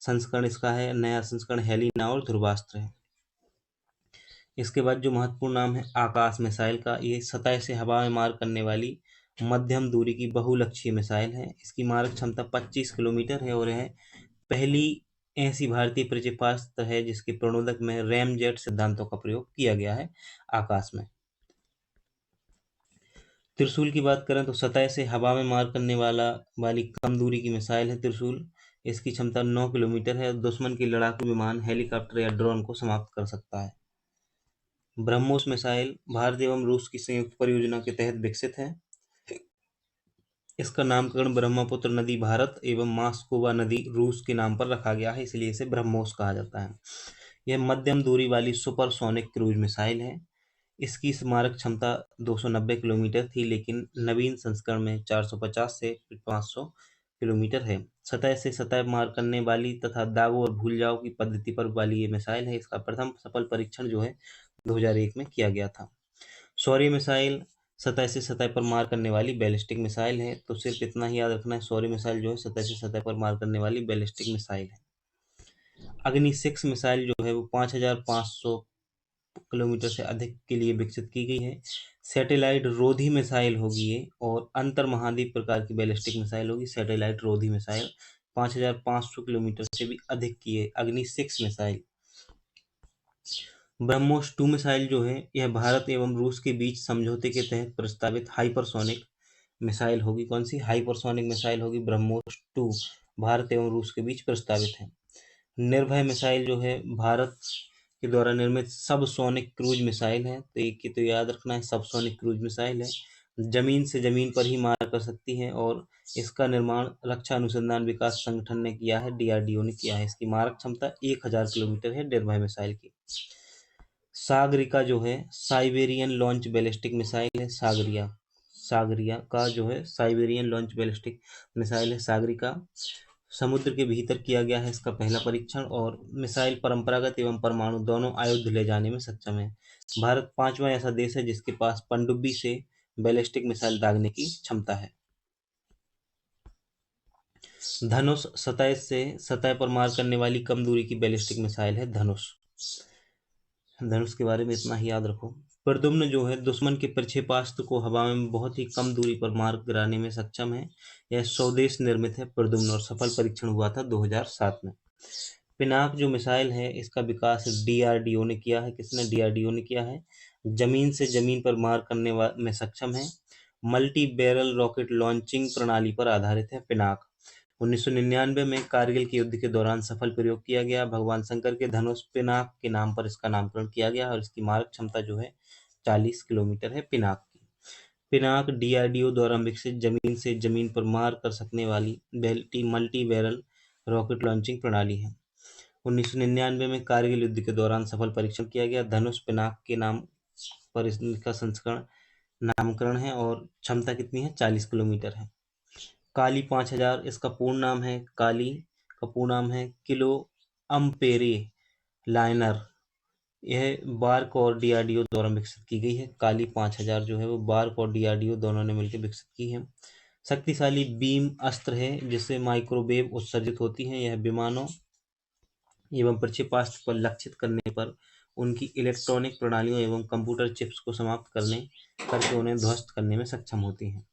संस्करण इसका है, नया संस्करण हेलिना और ध्रुवास्त्र है। इसके बाद जो महत्वपूर्ण नाम है आकाश मिसाइल का, ये सतह से हवा में मार करने वाली मध्यम दूरी की बहुलक्षीय मिसाइल है। इसकी मारक क्षमता 25 किलोमीटर है और यह पहली ऐसी भारतीय प्रक्षेपास्त्र है जिसके प्रणोदक में रैमजेट सिद्धांतों का प्रयोग किया गया है आकाश में। त्रिशूल की बात करें तो सतह से हवा में मार करने वाली कम दूरी की मिसाइल है त्रिशूल। इसकी क्षमता 9 किलोमीटर है। दुश्मन की लड़ाकू विमान, हेलीकॉप्टर या ड्रोन को समाप्त कर सकता है। ब्रह्मोस मिसाइल भारत एवं रूस की संयुक्त परियोजना के तहत विकसित है। इसका नामकरण ब्रह्मपुत्र नदी भारत एवं मास्कोवा नदी रूस के नाम पर रखा गया है, इसलिए इसे ब्रह्मोस कहा जाता है। यह मध्यम दूरी वाली सुपरसोनिक क्रूज मिसाइल है। इसकी स्मारक क्षमता 290 किलोमीटर थी, लेकिन नवीन संस्करण में 450 से 500 किलोमीटर है। सतह से सतह मार करने वाली तथा दागो और भूल जाओ की पद्धति पर वाली ये मिसाइल है। इसका प्रथम सफल परीक्षण जो है 2001 में किया गया था। शौर्य मिसाइल सतह से सतह पर मार करने वाली बैलिस्टिक मिसाइल है। तो सिर्फ इतना ही याद रखना है, शौर्य मिसाइल जो है सतह से सतह पर मार करने वाली बैलिस्टिक मिसाइल है। अग्नि 6 मिसाइल जो है वो 5500 किलोमीटर से अधिक के लिए विकसित की गई है। सैटेलाइट रोधी मिसाइल होगी ये और अंतर महाद्वीप प्रकार की बैलिस्टिक मिसाइल होगी। सैटेलाइट रोधी मिसाइल 5500 किलोमीटर से भी अधिक की है अग्नि 6 मिसाइल। ब्रह्मोस 2 मिसाइल जो है यह भारत एवं रूस के बीच समझौते के तहत प्रस्तावित हाइपरसोनिक मिसाइल होगी। कौन सी? हाइपरसोनिक मिसाइल होगी ब्रह्मोस 2, भारत एवं रूस के बीच प्रस्तावित है। निर्भय मिसाइल जो है भारत के द्वारा निर्मित सबसोनिक क्रूज मिसाइल है। तो एक तो याद रखना है, सबसोनिक क्रूज मिसाइल है, जमीन से जमीन पर ही मार कर सकती है और इसका निर्माण रक्षा अनुसंधान विकास संगठन ने किया है, डीआरडीओ ने किया है। इसकी मारक क्षमता 1000 किलोमीटर है निर्भय मिसाइल की। सागरिका जो है साइबेरियन लॉन्च बैलिस्टिक मिसाइल है। सागरिया का जो है साइबेरियन लॉन्च बैलिस्टिक मिसाइल है सागरिका। समुद्र के भीतर किया गया है इसका पहला परीक्षण, और मिसाइल परंपरागत एवं परमाणु दोनों आयुध ले जाने में सक्षम है। भारत 5वां ऐसा देश है जिसके पास पनडुब्बी से बैलिस्टिक मिसाइल दागने की क्षमता है। धनुष सतह पर मार करने वाली कम दूरी की बैलिस्टिक मिसाइल है धनुष। धनुष के बारे में इतना ही याद रखो। प्रद्युम्न जो है दुश्मन के प्रक्षेपास्त्र को हवा में बहुत ही कम दूरी पर मार गिराने में सक्षम है। यह स्वदेश निर्मित है प्रद्युम्न, और सफल परीक्षण हुआ था 2007 में। पिनाक जो मिसाइल है इसका विकास डीआरडीओ ने किया है। किसने? डीआरडीओ ने किया है। जमीन से जमीन पर मार करने में सक्षम है। मल्टी बैरल रॉकेट लॉन्चिंग प्रणाली पर आधारित है पिनाक। 1999 में कारगिल के युद्ध के दौरान सफल प्रयोग किया गया। भगवान शंकर के धनुष पिनाक के नाम पर इसका नामकरण किया गया, और इसकी मारक क्षमता जो है 40 किलोमीटर है पिनाक की। पिनाक डीआरडीओ द्वारा विकसित जमीन से जमीन पर मार कर सकने वाली मल्टी बैरल रॉकेट लॉन्चिंग प्रणाली है। 1999 में कारगिल युद्ध के दौरान सफल परीक्षण किया गया। धनुष पिनाक के नाम पर इसका नामकरण है, और क्षमता कितनी है? 40 किलोमीटर है। काली 5000 इसका पूर्ण नाम है। काली का पूर्ण नाम है किलो अम्पेरे लाइनर। यह बार्क और डीआरडीओ द्वारा विकसित की गई है। काली 5000 जो है वो बार्क और डीआरडीओ दोनों ने मिलकर विकसित की है। शक्तिशाली बीम अस्त्र है जिससे माइक्रोवेव उत्सर्जित होती हैं। यह विमानों एवं प्रक्षेपास्त्र पर लक्षित करने पर उनकी इलेक्ट्रॉनिक प्रणालियों एवं कंप्यूटर चिप्स को समाप्त करके उन्हें ध्वस्त करने में सक्षम होती हैं।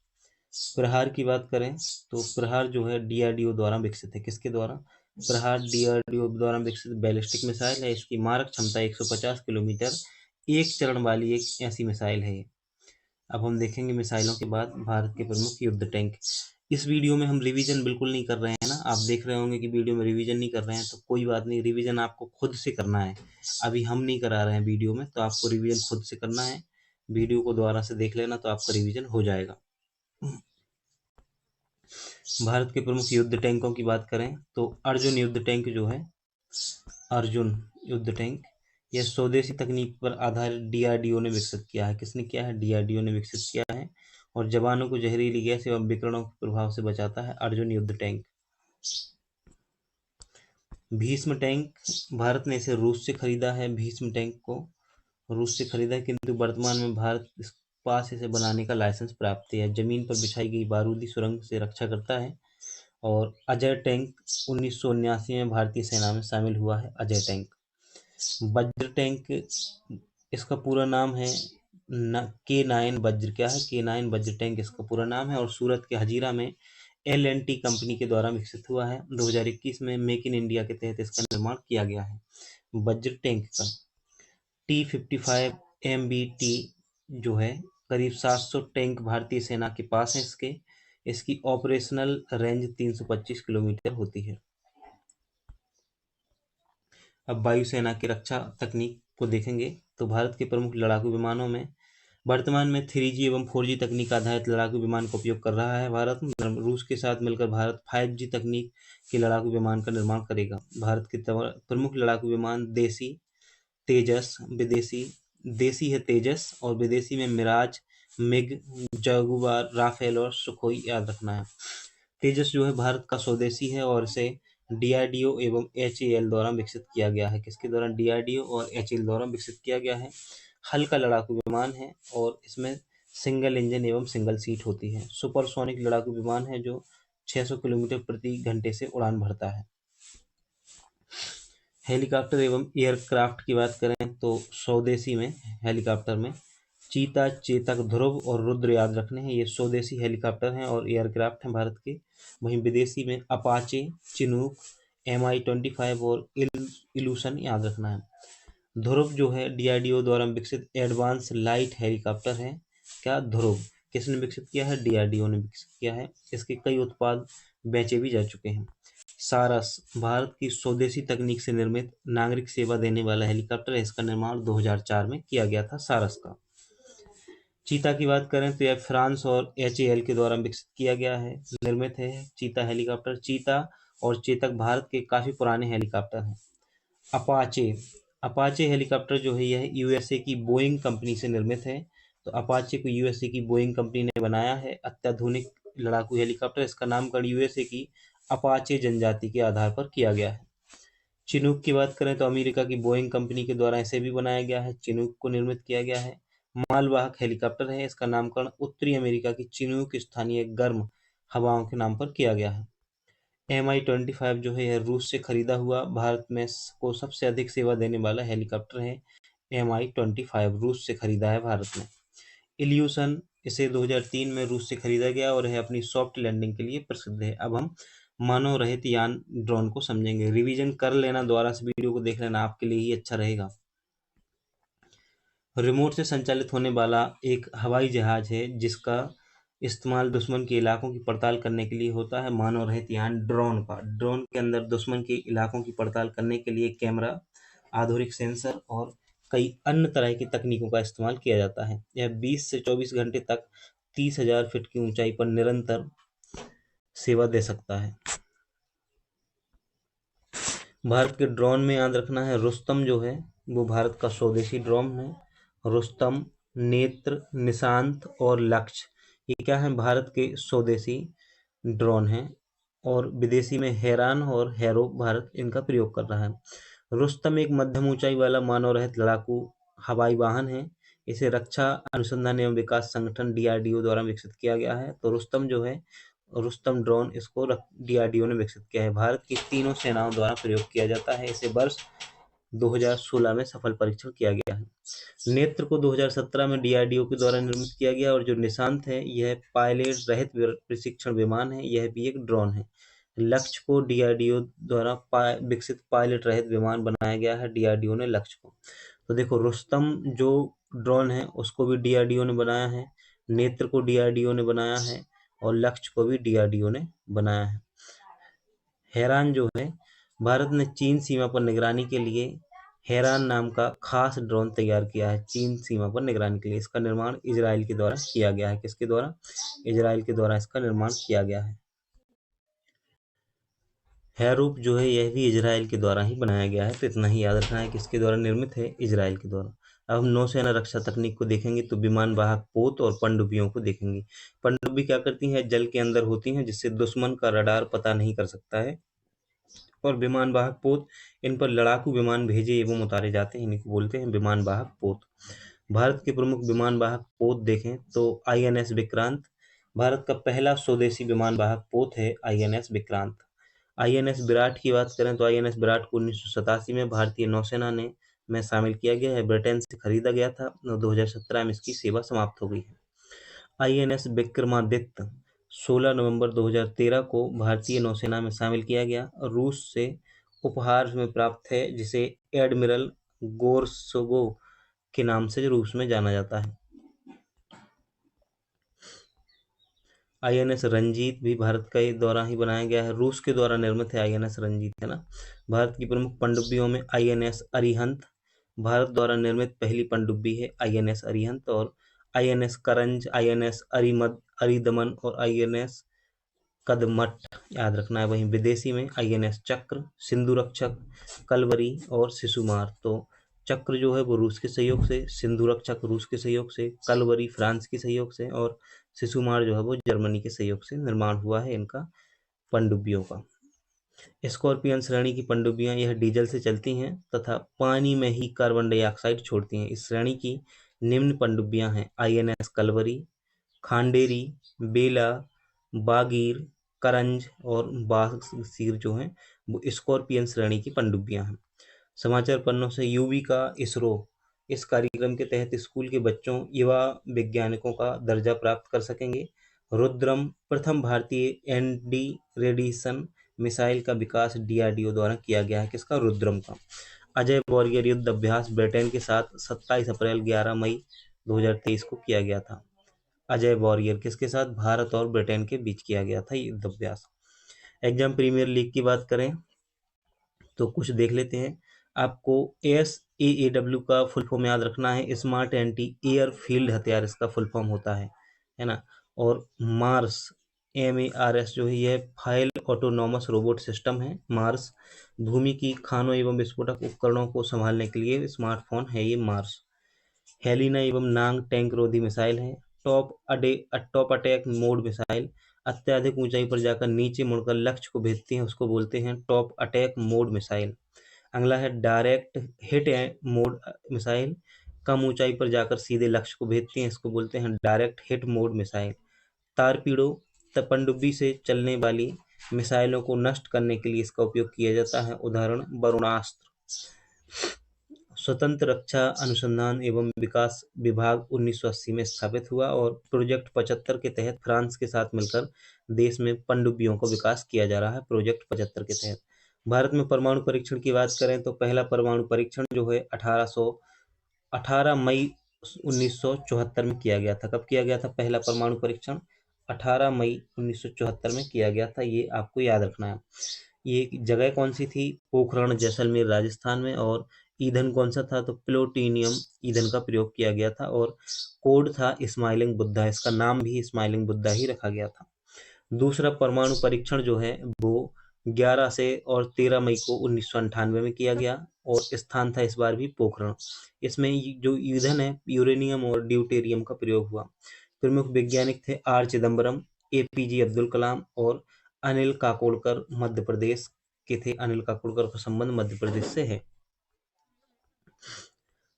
प्रहार की बात करें तो प्रहार जो है डीआरडीओ द्वारा विकसित है। किसके द्वारा? प्रहार डीआरडीओ द्वारा विकसित बैलिस्टिक मिसाइल है। इसकी मारक क्षमता 150 किलोमीटर एक चरण वाली एक ऐसी मिसाइल है। अब हम देखेंगे मिसाइलों के बाद भारत के प्रमुख युद्ध टैंक। इस वीडियो में हम रिवीजन बिल्कुल नहीं कर रहे हैं ना। आप देख रहे होंगे कि वीडियो में रिवीजन नहीं कर रहे हैं, तो कोई बात नहीं, रिवीजन आपको खुद से करना है। अभी हम नहीं करा रहे हैं वीडियो में, तो आपको रिवीजन खुद से करना है। वीडियो को दोबारा से देख लेना तो आपका रिवीजन हो जाएगा। भारत के प्रमुख युद्ध टैंकों की बात करें तो अर्जुन युद्ध टैंक जो है, अर्जुन युद्ध टैंक, यह स्वदेशी तकनीक पर आधारित डीआरडीओ ने विकसित किया है। किसने किया है? डीआरडीओ ने विकसित किया है, और जवानों को जहरीली गैस एवं विकिरणों के प्रभाव से बचाता है। अर्जुन युद्ध टैंक। भीष्म टैंक, भारत ने इसे रूस से खरीदा है। भीष्म टैंक को रूस से खरीदा है, किंतु वर्तमान में भारत पास इसे बनाने का लाइसेंस प्राप्त है। जमीन पर बिछाई गई बारूदी सुरंग से रक्षा करता है। और अजय टैंक 1979 में भारतीय सेना में शामिल हुआ है। अजय टैंक। वज्र टैंक, इसका पूरा नाम है K9 वज्र। क्या है? K9 वज्र टैंक इसका पूरा नाम है, और सूरत के हजीरा में L&T कंपनी के द्वारा विकसित हुआ है। 2021 में मेक इन इंडिया के तहत इसका निर्माण किया गया है। वज्र टैंक का T55 MBT जो है करीब 700 टैंक भारतीय सेना के पास है। इसकी ऑपरेशनल रेंज 325 किलोमीटर होती है। अब वायुसेना की रक्षा तकनीक को देखेंगे तो भारत के प्रमुख लड़ाकू विमानों में वर्तमान में 3G एवं 4G तकनीक आधारित लड़ाकू विमान का उपयोग कर रहा है। भारत रूस के साथ मिलकर भारत 5G तकनीक के लड़ाकू विमान का निर्माण करेगा। भारत के प्रमुख लड़ाकू विमान देसी है तेजस, और विदेशी में मिराज, मिग, जगुआर, राफेल और सुखोई याद रखना है। तेजस जो है भारत का स्वदेशी है, और इसे डीआरडीओ एवं HAL द्वारा विकसित किया गया है। किसके द्वारा? डीआरडीओ और HAL द्वारा विकसित किया गया है। हल्का लड़ाकू विमान है, और इसमें सिंगल इंजन एवं सिंगल सीट होती है। सुपरसोनिक लड़ाकू विमान है जो 600 किलोमीटर प्रति घंटे से उड़ान भरता है। हेलीकॉप्टर एवं एयरक्राफ्ट की बात करें तो स्वदेशी में हेलीकॉप्टर में चीता, चेतक, ध्रुव और रुद्र याद रखने हैं। ये स्वदेशी हेलीकॉप्टर हैं और एयरक्राफ्ट हैं भारत के। वहीं विदेशी में अपाचे, चिनूक, MI-25 और इल्यूशन याद रखना है। ध्रुव जो है डीआरडीओ द्वारा विकसित एडवांस लाइट हेलीकॉप्टर है। क्या? ध्रुव किसने विकसित किया है? डीआरडीओ ने विकसित किया है। इसके कई उत्पाद बेचे भी जा चुके हैं। सारस, भारत की स्वदेशी तकनीक से निर्मित नागरिक सेवा देने वाला हेलीकॉप्टर है। इसका निर्माण 2004 में किया गया था सारस का। चीता की बात करें तो यह फ्रांस और HAL के द्वारा विकसित किया गया है, निर्मित है चीता हेलीकॉप्टर। चीता और चेतक भारत के काफी पुराने हेलीकॉप्टर हैं। अपाचे अपाचे हेलीकॉप्टर जो है यह USA की बोइंग कंपनी से निर्मित है। तो अपाचे को USA की बोइंग कंपनी ने बनाया है। अत्याधुनिक लड़ाकू हेलीकॉप्टर, इसका नामकरण USA की अपाचे जनजाति के आधार पर किया गया है। चिनूक की बात करें तो अमेरिका की बोइंग कंपनी के द्वारा इसे भी बनाया गया है, चिनूक को निर्मित किया गया है। मालवाहक हेलीकॉप्टर है, इसका नामकरण उत्तरी अमेरिका की चिनूक स्थानीय गर्म हवाओं के नाम पर किया गया है। Mi-25 जो है यह रूस से खरीदा हुआ भारत में को सबसे अधिक सेवा देने वाला हेलीकॉप्टर है। Mi-25 रूस से खरीदा है भारत में। इल्यूशन, इसे 2003 में रूस से खरीदा गया और यह अपनी सॉफ्ट लैंडिंग के लिए प्रसिद्ध है। अब हम मानव रहित यान ड्रोन को समझेंगे। रिवीजन कर लेना, दोबारा से वीडियो को देख लेना, आपके लिए ही अच्छा रहेगा। रिमोट से संचालित होने वाला एक हवाई जहाज है जिसका इस्तेमाल दुश्मन के इलाकों की पड़ताल करने के लिए होता है। मानव रहित यान ड्रोन का, ड्रोन के अंदर दुश्मन के इलाकों की पड़ताल करने के लिए कैमरा, आधुनिक सेंसर और कई अन्य तरह की तकनीकों का इस्तेमाल किया जाता है। यह 20 से 24 घंटे तक 30,000 फीट की ऊंचाई पर निरंतर सेवा दे सकता है। भारत के ड्रोन में याद रखना है, रुस्तम जो है वो भारत का स्वदेशी ड्रोन है। रुस्तम, नेत्र, निशांत और लक्ष्य, ये क्या है, भारत के स्वदेशी ड्रोन हैं। और विदेशी में हैरान और हैरो भारत इनका प्रयोग कर रहा है। रुस्तम एक मध्यम ऊंचाई वाला मानव रहित लड़ाकू हवाई वाहन है। इसे रक्षा अनुसंधान एवं विकास संगठन DRDO द्वारा विकसित किया गया है। तो रुस्तम जो है, रुस्तम ड्रोन, इसको DRDO ने विकसित किया है। भारत की तीनों सेनाओं द्वारा प्रयोग किया जाता है। इसे वर्ष 2016 में सफल परीक्षण किया गया है। नेत्र को 2017 में DRDO के द्वारा निर्मित किया गया। और जो निशांत है यह पायलट रहित प्रशिक्षण विमान है, यह भी एक ड्रोन है। लक्ष्य को DRDO द्वारा विकसित पायलट रहित विमान बनाया गया है, DRDO ने लक्ष्य को। तो देखो, रुस्तम जो ड्रोन है उसको भी DRDO ने बनाया है, नेत्र को DRDO ने बनाया है और लक्ष्य को भी DRDO ने बनाया है। हैरान जो है, भारत ने चीन सीमा पर निगरानी के लिए हैरान नाम का खास ड्रोन तैयार किया है। चीन सीमा पर निगरानी के लिए इसका निर्माण इजराइल के द्वारा किया गया है। किसके द्वारा? इजराइल के द्वारा इसका निर्माण किया गया है। हैरूप जो है यह भी इजराइल के द्वारा ही बनाया गया है। तो इतना ही याद रखना है, किसके द्वारा निर्मित है, इजराइल के द्वारा। अब हम नौसेना रक्षा तकनीक को देखेंगे तो विमान वाहक पोत और पनडुब्बियों को देखेंगे। पनडुब्बी क्या करती हैं, जल के अंदर होती हैं जिससे दुश्मन का रडार पता नहीं कर सकता है। और विमान वाहक पोत, इन पर लड़ाकू विमान भेजे एवं उतारे जाते हैं, इन्हीं को बोलते हैं विमान वाहक पोत। भारत के प्रमुख विमान वाहक पोत देखें तो INS विक्रांत, भारत का पहला स्वदेशी विमान वाहक पोत है INS विक्रांत। INS विराट की बात करें तो INS विराट को 1987 में भारतीय नौसेना ने में शामिल किया गया है। ब्रिटेन से खरीदा गया था और 2017 में इसकी सेवा समाप्त हो गई है। INS विक्रमादित्य 16 नवंबर 2013 को भारतीय नौसेना में शामिल किया गया और रूस से उपहार में प्राप्त है, जिसे एडमिरल गोर्सोगो के नाम से रूस में जाना जाता है। INS रंजीत भी भारत के द्वारा ही बनाया गया है, रूस के द्वारा निर्मित है INS रंजीत, है ना। भारत की प्रमुख पनडुब्बियों में INS अरिहंत, भारत द्वारा निर्मित पहली पनडुब्बी है INS अरिहंत। और INS करंज, INS अरिदमन और INS कदमत याद रखना है। वहीं विदेशी में INS चक्र, सिंधु रक्षक, कलवरी और शिशुमार। तो चक्र जो है वो रूस के सहयोग से, सिंधु रक्षक रूस के सहयोग से, कलवरी फ्रांस के सहयोग से और शिशुमार जो है वो जर्मनी के सहयोग से निर्माण हुआ है इनका पनडुब्बियों का। स्कॉर्पियन श्रेणी की पनडुब्बियां यह डीजल से चलती हैं तथा पानी में ही कार्बन डाइऑक्साइड छोड़ती हैं। इस श्रेणी की निम्न पनडुब्बियां हैं INS कलवरी, खांडेरी, बेला, बागीर, करंज और बागसीर जो हैं वो स्कॉर्पियन श्रेणी की पनडुब्बियां हैं। समाचार पन्नों से यूवी का इसरो, इस कार्यक्रम के तहत स्कूल के बच्चों युवा वैज्ञानिकों का दर्जा प्राप्त कर सकेंगे। रुद्रम, प्रथम भारतीय ND रेडिएशन मिसाइल का विकास DRDO द्वारा किया गया है। किसका? रुद्रम का। अजय वॉरियर युद्ध अभ्यास ब्रिटेन के साथ 27 अप्रैल 11 मई 2023 को किया गया था। अजय वॉरियर किसके साथ? भारत और ब्रिटेन के बीच किया गया था युद्ध अभ्यास। एग्जाम प्रीमियर लीग की बात करें तो कुछ देख लेते हैं। आपको AS AAW का फुल फॉर्म याद रखना है, स्मार्ट एंटी एयर फील्ड हथियार इसका फुल फॉर्म होता है ना। और मार्स, MARS जो है यह फाइल ऑटोनॉमस रोबोट सिस्टम है। मार्स भूमि की खानों एवं विस्फोटक उपकरणों को संभालने के लिए स्मार्टफोन है ये मार्स। हेलिना एवं नांग टैंक रोधी मिसाइल है। टॉप अटैक मोड मिसाइल अत्यधिक ऊंचाई पर जाकर नीचे मुड़कर लक्ष्य को भेजती है, उसको बोलते हैं टॉप अटैक मोड मिसाइल। अगला है डायरेक्ट हिट मोड मिसाइल, कम ऊंचाई पर जाकर सीधे लक्ष्य को भेजती हैं, इसको बोलते हैं डायरेक्ट हिट मोड मिसाइल। तारपीड़ो पनडुब्बी से चलने वाली मिसाइलों को नष्ट करने के लिए इसका उपयोग किया जाता है, उदाहरण वरुणास्त्र। स्वतंत्र रक्षा अनुसंधान एवं विकास विभाग 1980 में स्थापित हुआ और प्रोजेक्ट 75 के तहत फ्रांस के साथ मिलकर देश में पनडुब्बियों का विकास किया जा रहा है, प्रोजेक्ट 75 के तहत। भारत में परमाणु परीक्षण की बात करें तो पहला परमाणु परीक्षण जो है 18 मई 1974 में किया गया था। कब किया गया था पहला परमाणु परीक्षण? 18 मई 1974 में किया गया था, ये आपको याद रखना है। ये जगह कौन सी थी? पोखरण, जैसलमेर, राजस्थान में। और ईंधन कौन सा था? तो प्लूटोनियम ईंधन का प्रयोग किया गया था और कोड था स्माइलिंग बुद्धा, इसका नाम भी स्माइलिंग बुद्धा ही रखा गया था। दूसरा परमाणु परीक्षण जो है वो 11 से और 13 मई को 1998 में किया गया और स्थान था इस बार भी पोखरण। इसमें जो ईंधन है यूरेनियम और ड्यूटेरियम का प्रयोग हुआ। प्रमुख वैज्ञानिक थे आर चिदम्बरम, APJ अब्दुल कलाम और अनिल काकोडकर मध्य प्रदेश के थे। अनिल काकोडकर का संबंध मध्य प्रदेश से है।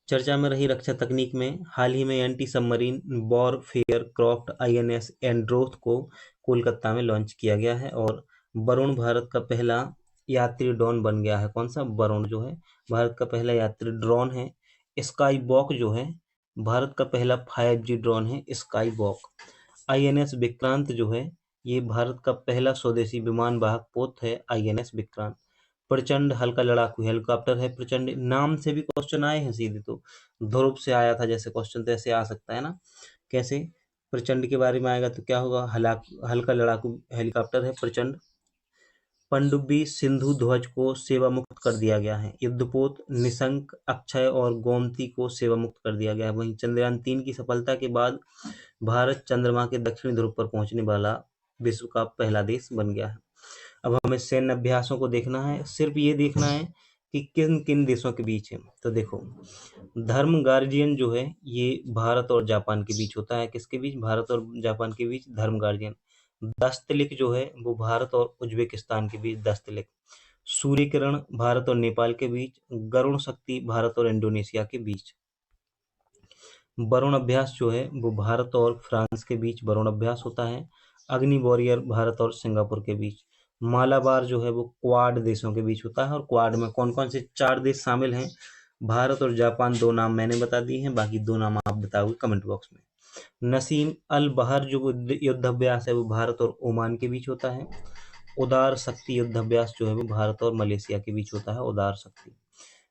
चर्चा में रही रक्षा तकनीक में हाल ही में anti submarine warfare craft INS Androth को कोलकाता में लॉन्च किया गया है और वरुण भारत का पहला यात्री ड्रोन बन गया है। कौन सा? वरुण जो है भारत का पहला यात्री ड्रोन है। स्काई वॉक जो है भारत का पहला 5G ड्रोन है, स्काई वॉक। INS विक्रांत जो है ये भारत का पहला स्वदेशी विमान वाहक पोत है, INS विक्रांत। प्रचंड हल्का लड़ाकू हेलीकॉप्टर है प्रचंड, नाम से भी क्वेश्चन आए हैं सीधे, तो ध्रुव से आया था जैसे क्वेश्चन, तो ऐसे आ सकता है ना। कैसे? प्रचंड के बारे में आएगा तो क्या होगा? हल्का लड़ाकू हेलीकॉप्टर है प्रचंड। पनडुब्बी सिंधु ध्वज को सेवा मुक्त कर दिया गया है। युद्धपोत निशंक, अक्षय और गोमती को सेवा मुक्त कर दिया गया है। वहीं चंद्रयान 3 की सफलता के बाद भारत चंद्रमा के दक्षिणी ध्रुव पर पहुंचने वाला विश्व का पहला देश बन गया है। अब हमें सैन्य अभ्यासों को देखना है, सिर्फ ये देखना है कि किन किन देशों के बीच है। तो देखो, धर्म गार्जियन जो है ये भारत और जापान के बीच होता है। किसके बीच? भारत और जापान के बीच धर्म गार्जियन। दस्तलिक जो है वो भारत और उज्बेकिस्तान के बीच दस्तलिक। सूर्य किरण भारत और नेपाल के बीच। गरुण शक्ति भारत और इंडोनेशिया के बीच। वरुण अभ्यास जो है वो भारत और फ्रांस के बीच वरुण अभ्यास होता है। अग्नि वॉरियर भारत और सिंगापुर के बीच। मालाबार जो है वो क्वाड देशों के बीच होता है। और क्वाड में कौन कौन से 4 देश शामिल हैं? भारत और जापान, 2 नाम मैंने बता दिए हैं, बाकी 2 नाम आप बताओगे कमेंट बॉक्स में। नसीम अल बहर जो युद्धाभ्यास है वो भारत और ओमान के बीच होता है। उदार शक्ति युद्धाभ्यास जो है वो भारत और मलेशिया के बीच होता है, उदार शक्ति।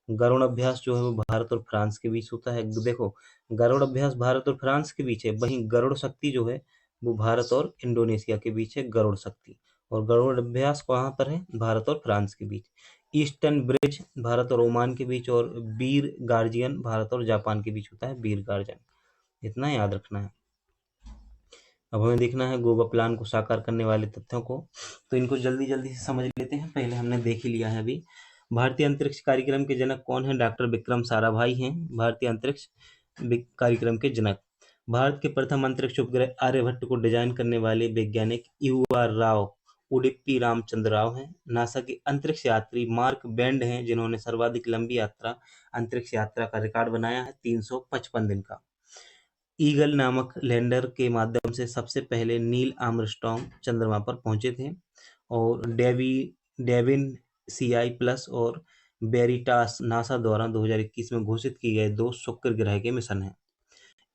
गरुड़ अभ्यास जो है वो भारत और फ्रांस के बीच होता है। देखो, गरुड़ अभ्यास भारत और फ्रांस के बीच है, वहीं गरुड़ शक्ति जो है वो भारत और इंडोनेशिया के बीच है, गरुड़ शक्ति। और गरुड़ अभ्यास कहाँ पर है? भारत और फ्रांस के बीच। ईस्टर्न ब्रिज भारत और ओमान के बीच। और वीर गार्जियन भारत और जापान के बीच होता है, वीर गार्जियन। इतना याद रखना है। अब हमें देखना है गोवा प्लान को साकार करने वाले तथ्यों को, तो इनको जल्दी जल्दी से समझ लेते हैं। पहले हमने देख ही लिया है अभी। भारतीय अंतरिक्ष कार्यक्रम के जनक कौन है? डॉक्टर विक्रम साराभाई हैं भारतीय अंतरिक्ष कार्यक्रम के जनक। भारत के प्रथम अंतरिक्ष उपग्रह आर्यभट्ट को डिजाइन करने वाले वैज्ञानिक UR राव उडुपी रामचंद्र राव हैं। नासा के अंतरिक्ष यात्री मार्क बेंड हैं जिन्होंने सर्वाधिक लंबी यात्रा अंतरिक्ष यात्रा का रिकॉर्ड बनाया है, 355 दिन का। ईगल नामक लैंडर के माध्यम से सबसे पहले नील आर्मस्ट्रॉन्ग चंद्रमा पर पहुंचे थे। और डेविन CI+ और वेरिटास नासा द्वारा 2021 में घोषित किए गए 2 शुक्र ग्रह के मिशन हैं।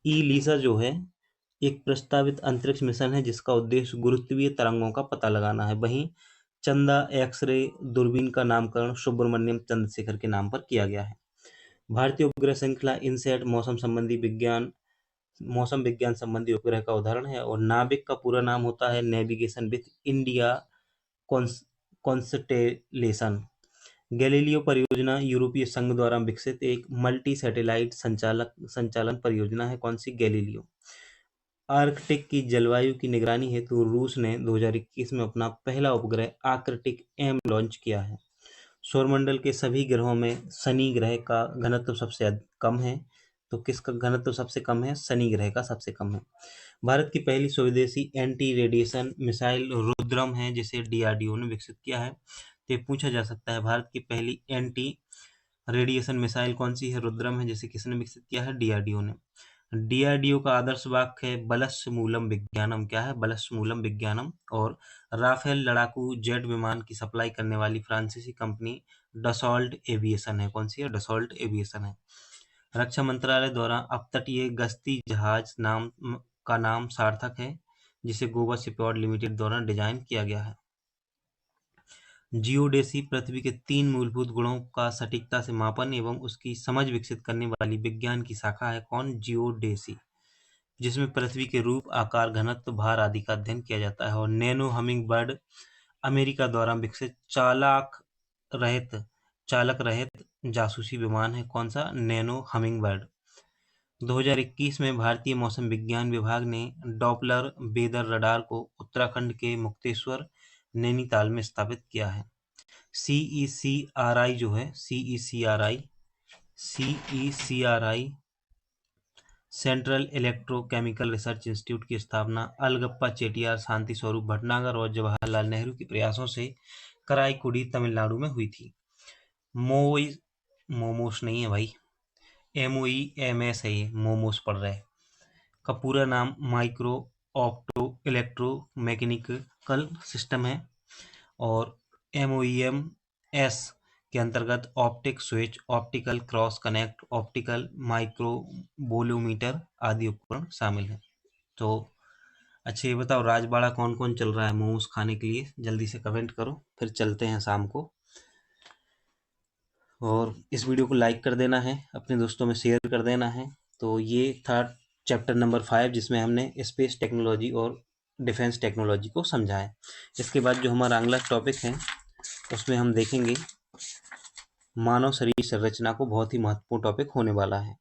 लीसा जो है एक प्रस्तावित अंतरिक्ष मिशन है जिसका उद्देश्य गुरुत्वीय तरंगों का पता लगाना है। वहीं चंदा एक्स-रे दूरबीन का नामकरण सुब्रमण्यम चंद्रशेखर के नाम पर किया गया है। भारतीय उपग्रह श्रृंखला इनसैट मौसम विज्ञान संबंधी उपग्रह का उदाहरण है। और नाविक का पूरा नाम होता है navigation with India constellation. Galileo परियोजना यूरोपीय संघ द्वारा विकसित एक मल्टी सैटेलाइट संचालन परियोजना है। कौन सी? गैलीलियो। आर्कटिक की जलवायु की निगरानी हेतु रूस ने 2021 में अपना पहला उपग्रह आर्कटिक एम लॉन्च किया है। सौरमंडल के सभी ग्रहों में शनि ग्रह का घनत्व सबसे कम है। तो किसका घनत्व सबसे कम है? शनि ग्रह का सबसे कम है। भारत की पहली स्वदेशी एंटी रेडिएशन मिसाइल रुद्रम है, जिसे डीआरडीओ ने विकसित किया है। तो ये पूछा जा सकता है, भारत की पहली एंटी रेडिएशन मिसाइल कौन सी है? रुद्रम है, जिसे किसने विकसित किया है? डीआरडीओ ने। डीआरडीओ का आदर्श वाक्य है बलस्य मूलम विज्ञानम। क्या है? बलस्य मूलम विज्ञानम। और राफेल लड़ाकू जेट विमान की सप्लाई करने वाली फ्रांसीसी कंपनी डसॉल्ट एविएशन है। कौन सी है? डसॉल्ट एविएशन है। रक्षा मंत्रालय द्वारा अपतटीय गश्ती जहाज का नाम सार्थक है, जिसे गोवा शिपयार्ड लिमिटेड द्वारा डिजाइन किया गया है। जियोडेसी पृथ्वी के 3 मूलभूत गुणों का सटीकता से मापन एवं उसकी समझ विकसित करने वाली विज्ञान की शाखा है। कौन? जियोडेसी, जिसमें पृथ्वी के रूप, आकार, घनत्व, भार आदि का अध्ययन किया जाता है। और नैनो हमिंग बर्ड अमेरिका द्वारा विकसित चालक रहित जासूसी विमान है। कौन सा? Nano humming bird. 2021 में भारतीय मौसम विज्ञान विभाग ने डॉपलर वेदर रडार को उत्तराखंड के मुक्तेश्वर नैनीताल में स्थापित किया है। CECRI जो है, CECRI central electrochemical research institute की स्थापना अलगप्पा चेटियार, शांति स्वरूप भटनागर और जवाहरलाल नेहरू के प्रयासों से कराईकुड़ी, तमिलनाडु में हुई थी। मोमोस नहीं है भाई, MOEMS है, ये मोमोस पढ़ रहे हैं। का पूरा नाम micro opto electro mechanical system है। और MOEMS के अंतर्गत optic switch, optical cross connect, optical microbolometer आदि उपकरण शामिल हैं। तो अच्छा, ये बताओ राजबाड़ा कौन कौन चल रहा है मोमोज खाने के लिए? जल्दी से कमेंट करो, फिर चलते हैं शाम को। और इस वीडियो को लाइक कर देना है, अपने दोस्तों में शेयर कर देना है। तो ये था चैप्टर नंबर 5, जिसमें हमने स्पेस टेक्नोलॉजी और डिफेंस टेक्नोलॉजी को समझा है। इसके बाद जो हमारा अगला टॉपिक है, उसमें हम देखेंगे मानव शरीर संरचना को। बहुत ही महत्वपूर्ण टॉपिक होने वाला है।